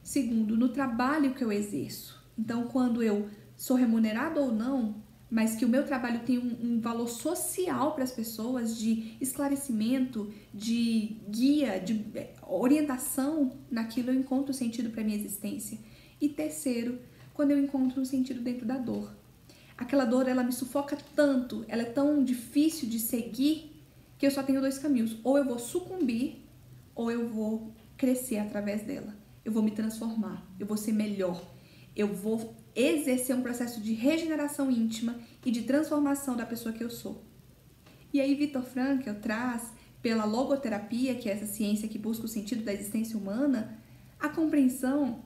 Segundo, no trabalho que eu exerço. Então, quando eu sou remunerado ou não, mas que o meu trabalho tem um valor social para as pessoas, de esclarecimento, de guia, de orientação, naquilo eu encontro sentido para a minha existência. E terceiro, quando eu encontro um sentido dentro da dor. Aquela dor, ela me sufoca tanto, ela é tão difícil de seguir, que eu só tenho dois caminhos. Ou eu vou sucumbir, ou eu vou crescer através dela. Eu vou me transformar, eu vou ser melhor. Eu vou exercer um processo de regeneração íntima e de transformação da pessoa que eu sou. E aí Viktor Frankl traz, pela logoterapia, que é essa ciência que busca o sentido da existência humana, a compreensão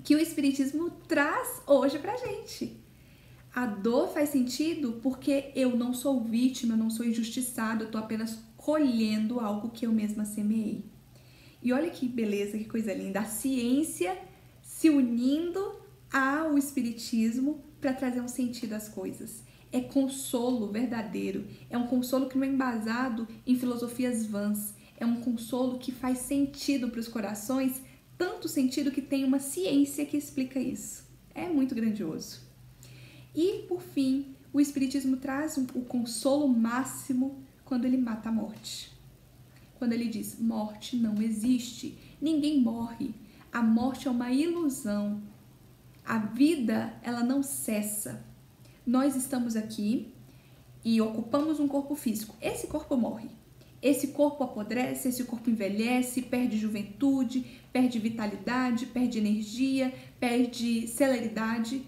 que o Espiritismo traz hoje pra gente. A dor faz sentido porque eu não sou vítima, eu não sou injustiçado, eu estou apenas colhendo algo que eu mesma semeei. E olha que beleza, que coisa linda, a ciência se unindo ao Espiritismo para trazer um sentido às coisas. É consolo verdadeiro, é um consolo que não é embasado em filosofias vãs, é um consolo que faz sentido para os corações, tanto sentido que tem uma ciência que explica isso. É muito grandioso. E, por fim, o Espiritismo traz o consolo máximo quando ele mata a morte. Quando ele diz, morte não existe, ninguém morre, a morte é uma ilusão, a vida ela não cessa. Nós estamos aqui e ocupamos um corpo físico, esse corpo morre, esse corpo apodrece, esse corpo envelhece, perde juventude, perde vitalidade, perde energia, perde celeridade,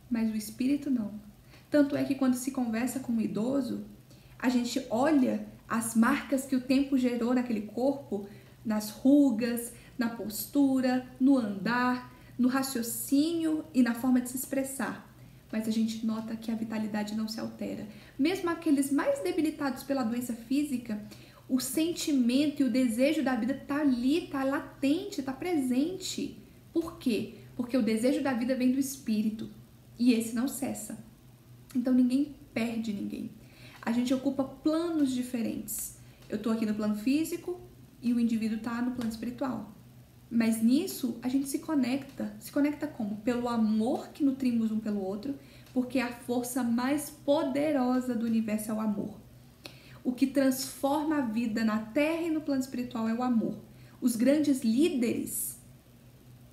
mas o espírito não. Tanto é que quando se conversa com um idoso, a gente olha as marcas que o tempo gerou naquele corpo, nas rugas, na postura, no andar, no raciocínio e na forma de se expressar. Mas a gente nota que a vitalidade não se altera. Mesmo aqueles mais debilitados pela doença física, o sentimento e o desejo da vida está ali, está latente, está presente. Por quê? Porque o desejo da vida vem do espírito. E esse não cessa. Então ninguém perde ninguém. A gente ocupa planos diferentes. Eu estou aqui no plano físico e o indivíduo está no plano espiritual. Mas nisso a gente se conecta. Se conecta como? Pelo amor que nutrimos um pelo outro, porque a força mais poderosa do universo é o amor. O que transforma a vida na Terra e no plano espiritual é o amor. Os grandes líderes,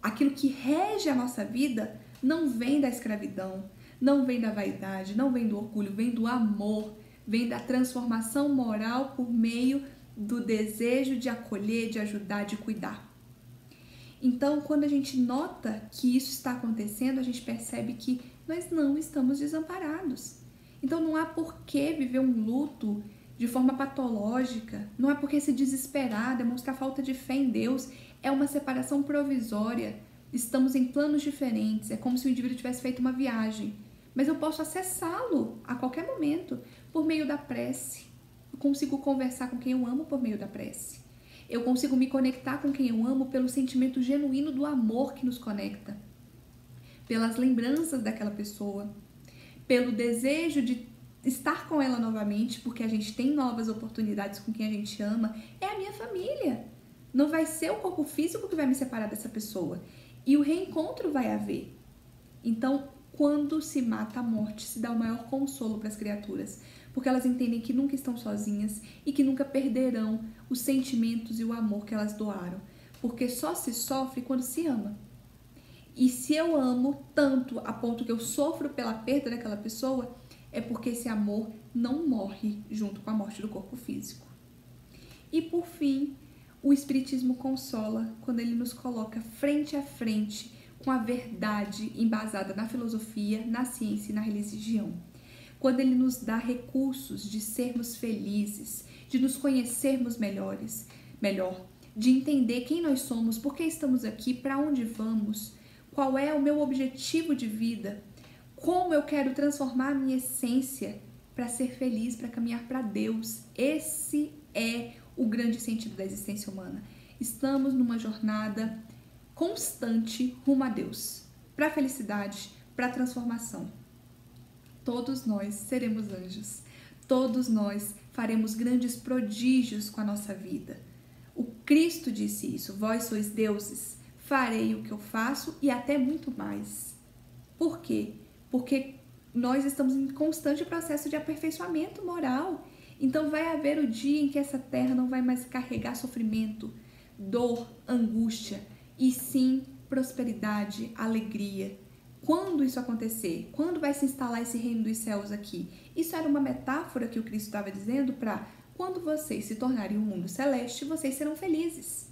aquilo que rege a nossa vida, não vem da escravidão, não vem da vaidade, não vem do orgulho, vem do amor, vem da transformação moral por meio do desejo de acolher, de ajudar, de cuidar. Então, quando a gente nota que isso está acontecendo, a gente percebe que nós não estamos desamparados. Então, não há por que viver um luto de forma patológica, não é porque se desesperar, demonstrar falta de fé em Deus, é uma separação provisória. Estamos em planos diferentes, é como se o indivíduo tivesse feito uma viagem, mas eu posso acessá-lo a qualquer momento por meio da prece. Eu consigo conversar com quem eu amo por meio da prece. Eu consigo me conectar com quem eu amo pelo sentimento genuíno do amor que nos conecta, pelas lembranças daquela pessoa, pelo desejo de estar com ela novamente, porque a gente tem novas oportunidades com quem a gente ama. É a minha família. Não vai ser o corpo físico que vai me separar dessa pessoa. E o reencontro vai haver. Então, quando se mata a morte, se dá o maior consolo para as criaturas, porque elas entendem que nunca estão sozinhas e que nunca perderão os sentimentos e o amor que elas doaram, porque só se sofre quando se ama. E se eu amo tanto a ponto que eu sofro pela perda daquela pessoa, é porque esse amor não morre junto com a morte do corpo físico. E por fim, o Espiritismo consola quando ele nos coloca frente a frente com a verdade embasada na filosofia, na ciência e na religião. Quando ele nos dá recursos de sermos felizes, de nos conhecermos melhor, de entender quem nós somos, por que estamos aqui, para onde vamos, qual é o meu objetivo de vida, como eu quero transformar a minha essência para ser feliz, para caminhar para Deus. Esse é o grande sentido da existência humana. Estamos numa jornada constante rumo a Deus, para a felicidade, para a transformação. Todos nós seremos anjos, todos nós faremos grandes prodígios com a nossa vida. O Cristo disse isso: vós sois deuses, farei o que eu faço e até muito mais. Por quê? Porque nós estamos em constante processo de aperfeiçoamento moral. Então vai haver o dia em que essa terra não vai mais carregar sofrimento, dor, angústia, e sim prosperidade, alegria. Quando isso acontecer? Quando vai se instalar esse reino dos céus aqui? Isso era uma metáfora que o Cristo estava dizendo para quando vocês se tornarem um mundo celeste, vocês serão felizes.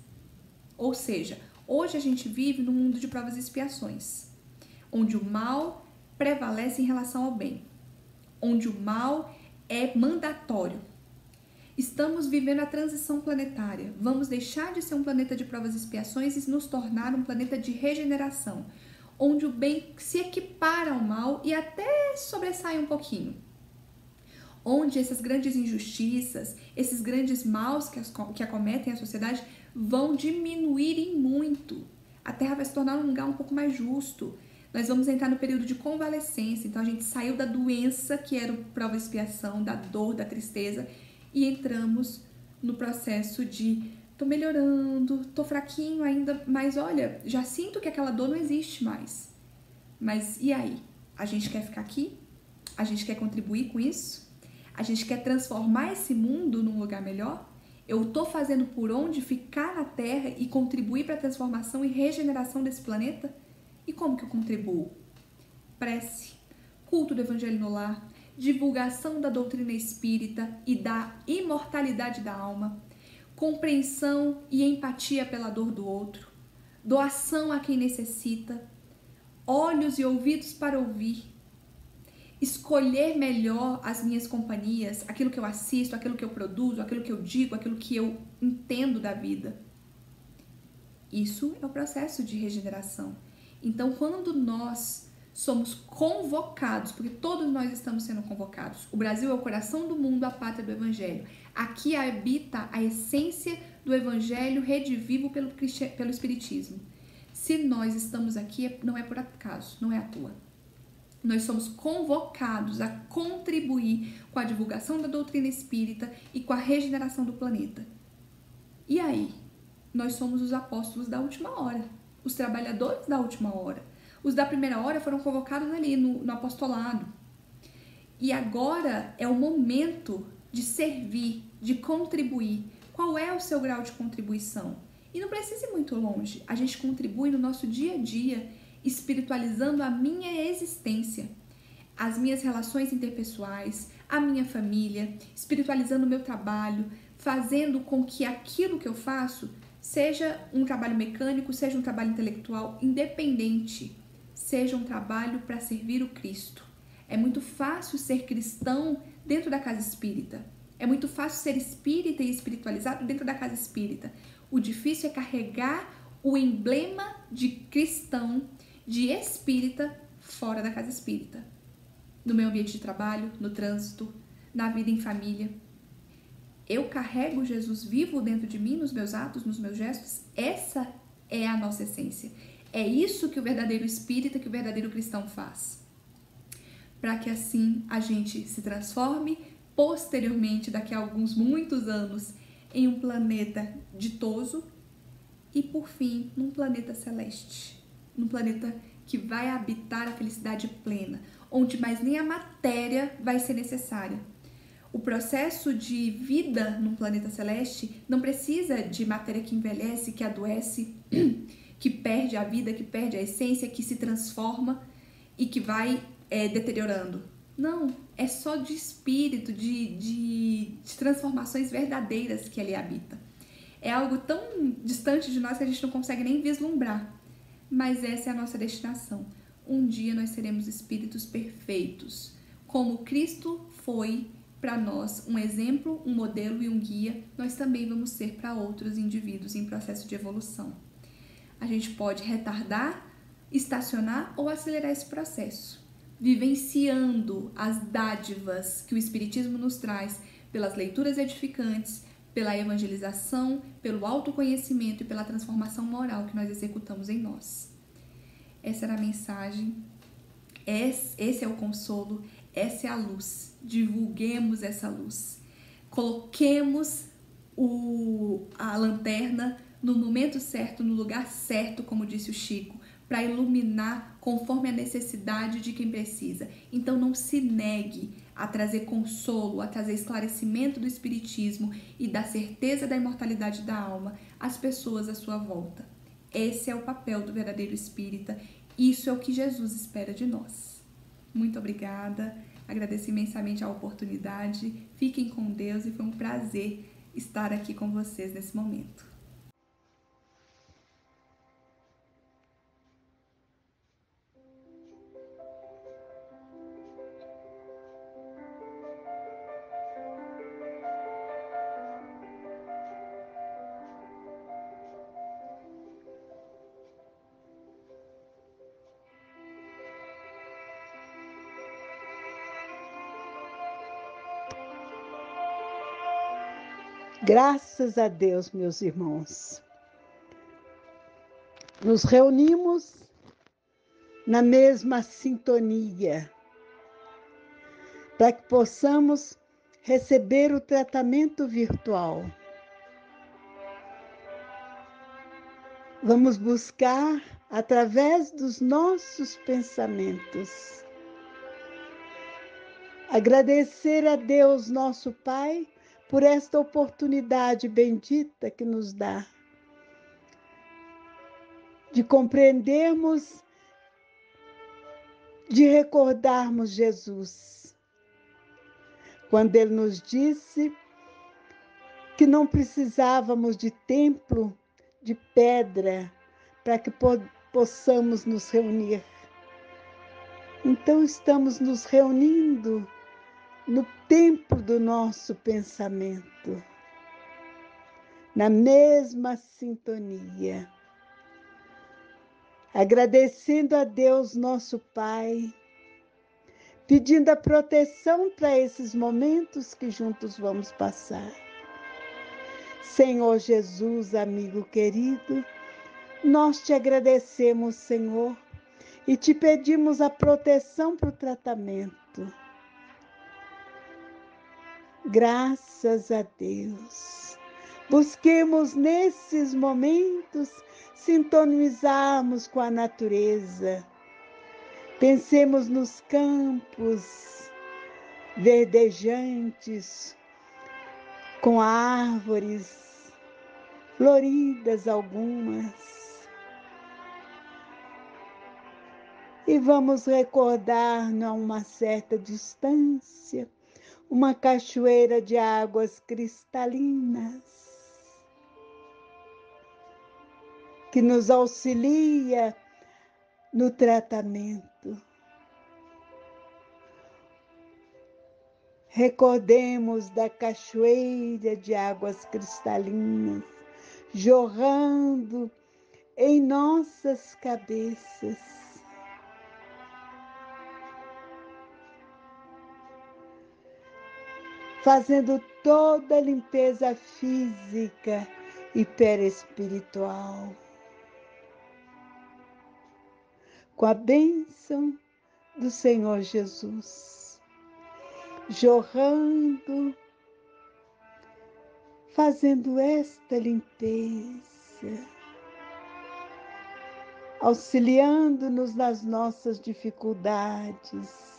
Ou seja, hoje a gente vive num mundo de provas e expiações, onde o mal prevalece em relação ao bem, onde o mal é mandatório. Estamos vivendo a transição planetária. Vamos deixar de ser um planeta de provas e expiações e nos tornar um planeta de regeneração, onde o bem se equipara ao mal e até sobressai um pouquinho. Onde essas grandes injustiças, esses grandes maus que acometem a sociedade vão diminuir em muito. A Terra vai se tornar um lugar um pouco mais justo. Nós vamos entrar no período de convalescência. Então a gente saiu da doença, que era prova e expiação, da dor, da tristeza, e entramos no processo de tô melhorando, tô fraquinho ainda, mas olha, já sinto que aquela dor não existe mais. Mas e aí? A gente quer ficar aqui? A gente quer contribuir com isso? A gente quer transformar esse mundo num lugar melhor? Eu tô fazendo por onde ficar na Terra e contribuir para a transformação e regeneração desse planeta? E como que eu contribuo? Prece, culto do Evangelho no lar, divulgação da doutrina espírita e da imortalidade da alma, compreensão e empatia pela dor do outro, doação a quem necessita, olhos e ouvidos para ouvir, escolher melhor as minhas companhias, aquilo que eu assisto, aquilo que eu produzo, aquilo que eu digo, aquilo que eu entendo da vida. Isso é o processo de regeneração. Então, quando nós somos convocados, porque todos nós estamos sendo convocados, o Brasil é o coração do mundo, a pátria do Evangelho. Aqui habita a essência do Evangelho redivivo pelo Espiritismo. Se nós estamos aqui, não é por acaso, não é à toa. Nós somos convocados a contribuir com a divulgação da doutrina espírita e com a regeneração do planeta. E aí? Nós somos os apóstolos da última hora, os trabalhadores da última hora. Os da primeira hora foram convocados ali no apostolado. E agora é o momento de servir, de contribuir. Qual é o seu grau de contribuição? E não precisa ir muito longe. A gente contribui no nosso dia a dia, espiritualizando a minha existência, as minhas relações interpessoais, a minha família, espiritualizando o meu trabalho, fazendo com que aquilo que eu faço seja um trabalho mecânico, seja um trabalho intelectual, independente, seja um trabalho para servir o Cristo. É muito fácil ser cristão dentro da casa espírita. É muito fácil ser espírita e espiritualizado dentro da casa espírita. O difícil é carregar o emblema de cristão, de espírita, fora da casa espírita. No meu ambiente de trabalho, no trânsito, na vida em família. Eu carrego Jesus vivo dentro de mim, nos meus atos, nos meus gestos. Essa é a nossa essência. É isso que o verdadeiro espírita, que o verdadeiro cristão faz. Para que assim a gente se transforme posteriormente, daqui a alguns muitos anos, em um planeta ditoso e, por fim, num planeta celeste. Num planeta que vai habitar a felicidade plena, onde mais nem a matéria vai ser necessária. O processo de vida num planeta celeste não precisa de matéria que envelhece, que adoece, que perde a vida, que perde a essência, que se transforma e que vai deteriorando. Não, é só de espírito, de transformações verdadeiras que ali habita. É algo tão distante de nós que a gente não consegue nem vislumbrar. Mas essa é a nossa destinação. Um dia nós seremos espíritos perfeitos. Como Cristo foi para nós um exemplo, um modelo e um guia, nós também vamos ser para outros indivíduos em processo de evolução. A gente pode retardar, estacionar ou acelerar esse processo, vivenciando as dádivas que o Espiritismo nos traz pelas leituras edificantes, pela evangelização, pelo autoconhecimento e pela transformação moral que nós executamos em nós. Essa era a mensagem, esse é o consolo, essa é a luz. Divulguemos essa luz. Coloquemos a lanterna no momento certo, no lugar certo, como disse o Chico, para iluminar conforme a necessidade de quem precisa. Então não se negue a trazer consolo, a trazer esclarecimento do Espiritismo e da certeza da imortalidade da alma às pessoas à sua volta. Esse é o papel do verdadeiro espírita. Isso é o que Jesus espera de nós. Muito obrigada. Agradeço imensamente a oportunidade. Fiquem com Deus e foi um prazer estar aqui com vocês nesse momento. Graças a Deus, meus irmãos, nos reunimos na mesma sintonia para que possamos receber o tratamento virtual. Vamos buscar, através dos nossos pensamentos, agradecer a Deus, nosso Pai, por esta oportunidade bendita que nos dá de compreendermos, de recordarmos Jesus, quando Ele nos disse que não precisávamos de templo, de pedra, para que possamos nos reunir. Então estamos nos reunindo no templo do nosso pensamento, na mesma sintonia, agradecendo a Deus, nosso Pai, pedindo a proteção para esses momentos que juntos vamos passar. Senhor Jesus, amigo querido, nós te agradecemos, Senhor, e te pedimos a proteção para o tratamento. Graças a Deus. Busquemos nesses momentos sintonizarmos com a natureza. Pensemos nos campos verdejantes, com árvores floridas algumas. E vamos recordar, a uma certa distância, uma cachoeira de águas cristalinas que nos auxilia no tratamento. Recordemos da cachoeira de águas cristalinas jorrando em nossas cabeças. Fazendo toda a limpeza física e perespiritual. Com a bênção do Senhor Jesus, jorrando, fazendo esta limpeza, auxiliando-nos nas nossas dificuldades.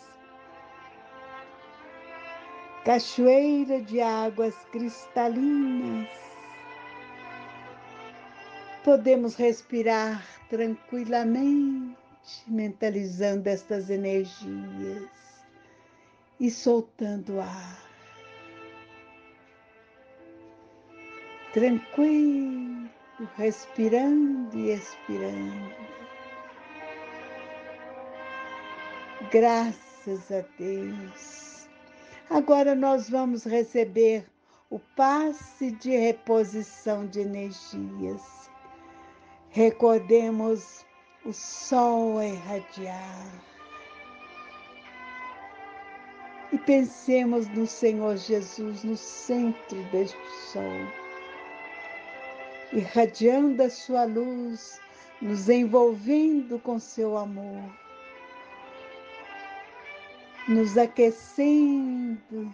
Cachoeira de águas cristalinas, podemos respirar tranquilamente, mentalizando estas energias e soltando ar. Tranquilo, respirando e expirando. Graças a Deus. Agora nós vamos receber o passe de reposição de energias. Recordemos o sol a irradiar. E pensemos no Senhor Jesus, no centro deste sol, irradiando a sua luz, nos envolvendo com seu amor, nos aquecendo,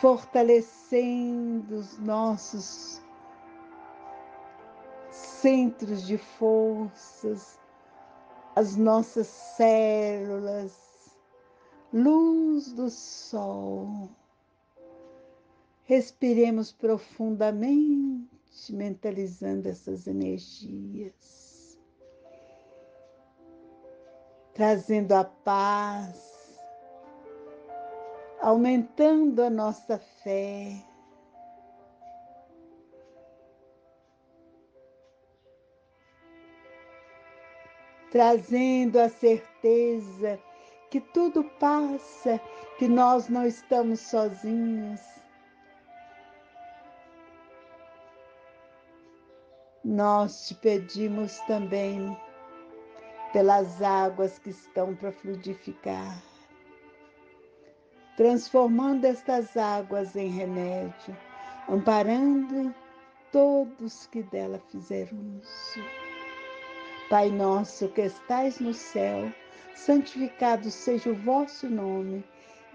fortalecendo os nossos centros de forças, as nossas células, luz do sol. Respiremos profundamente, mentalizando essas energias, trazendo a paz, aumentando a nossa fé, trazendo a certeza que tudo passa, que nós não estamos sozinhos. Nós te pedimos também pelas águas que estão para fluidificar, transformando estas águas em remédio, amparando todos que dela fizeram uso. Pai nosso que estais no céu, santificado seja o vosso nome.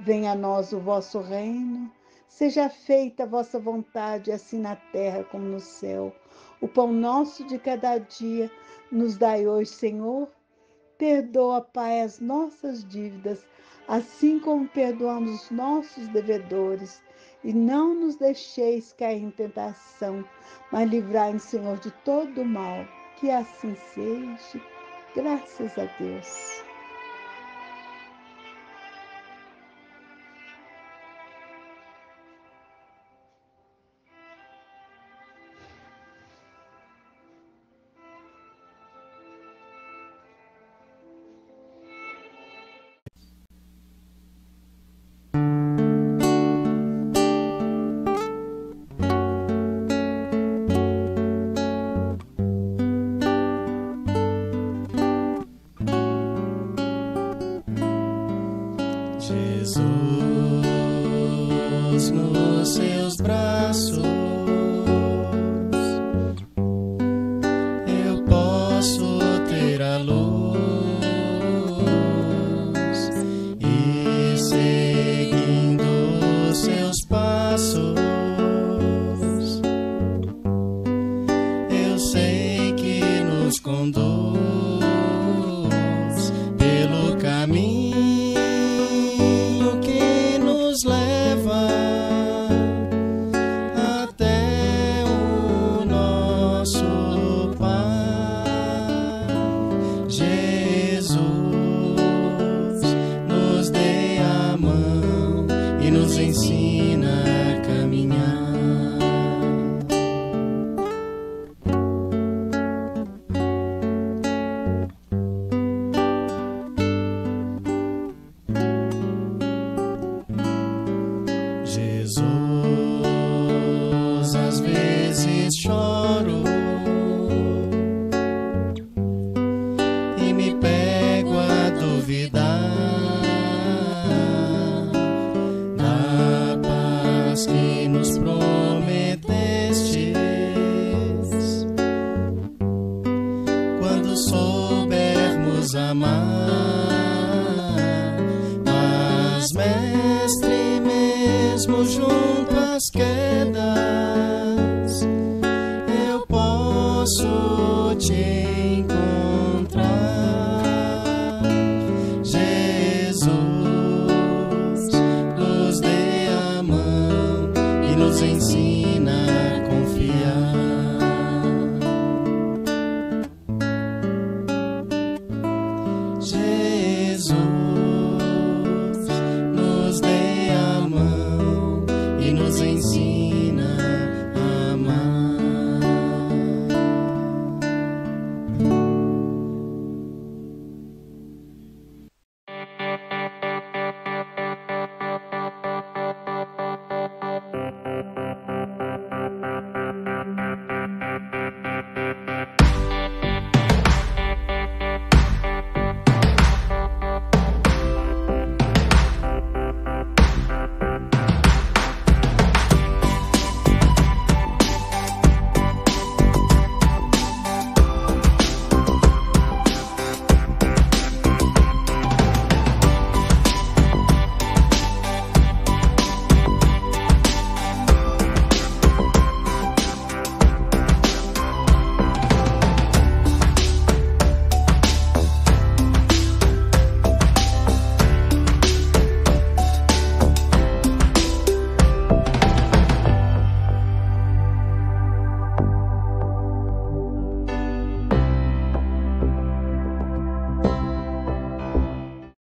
Venha a nós o vosso reino. Seja feita a vossa vontade, assim na terra como no céu. O pão nosso de cada dia nos dai hoje, Senhor. Perdoa, Pai, as nossas dívidas, assim como perdoamos os nossos devedores. E não nos deixeis cair em tentação, mas livrai-nos, Senhor, de todo o mal. Que assim seja, graças a Deus. Jesus, nos seus braços, eu posso ter a luz e seguindo seus passos, eu sei que nos conduz pelo caminho leva até o nosso Pai. Jesus, nos dê a mão e nos ensina a caminhar. que nos prometestes. Quando soubermos amar, mas, Mestre, mesmo junto às quedas, eu posso te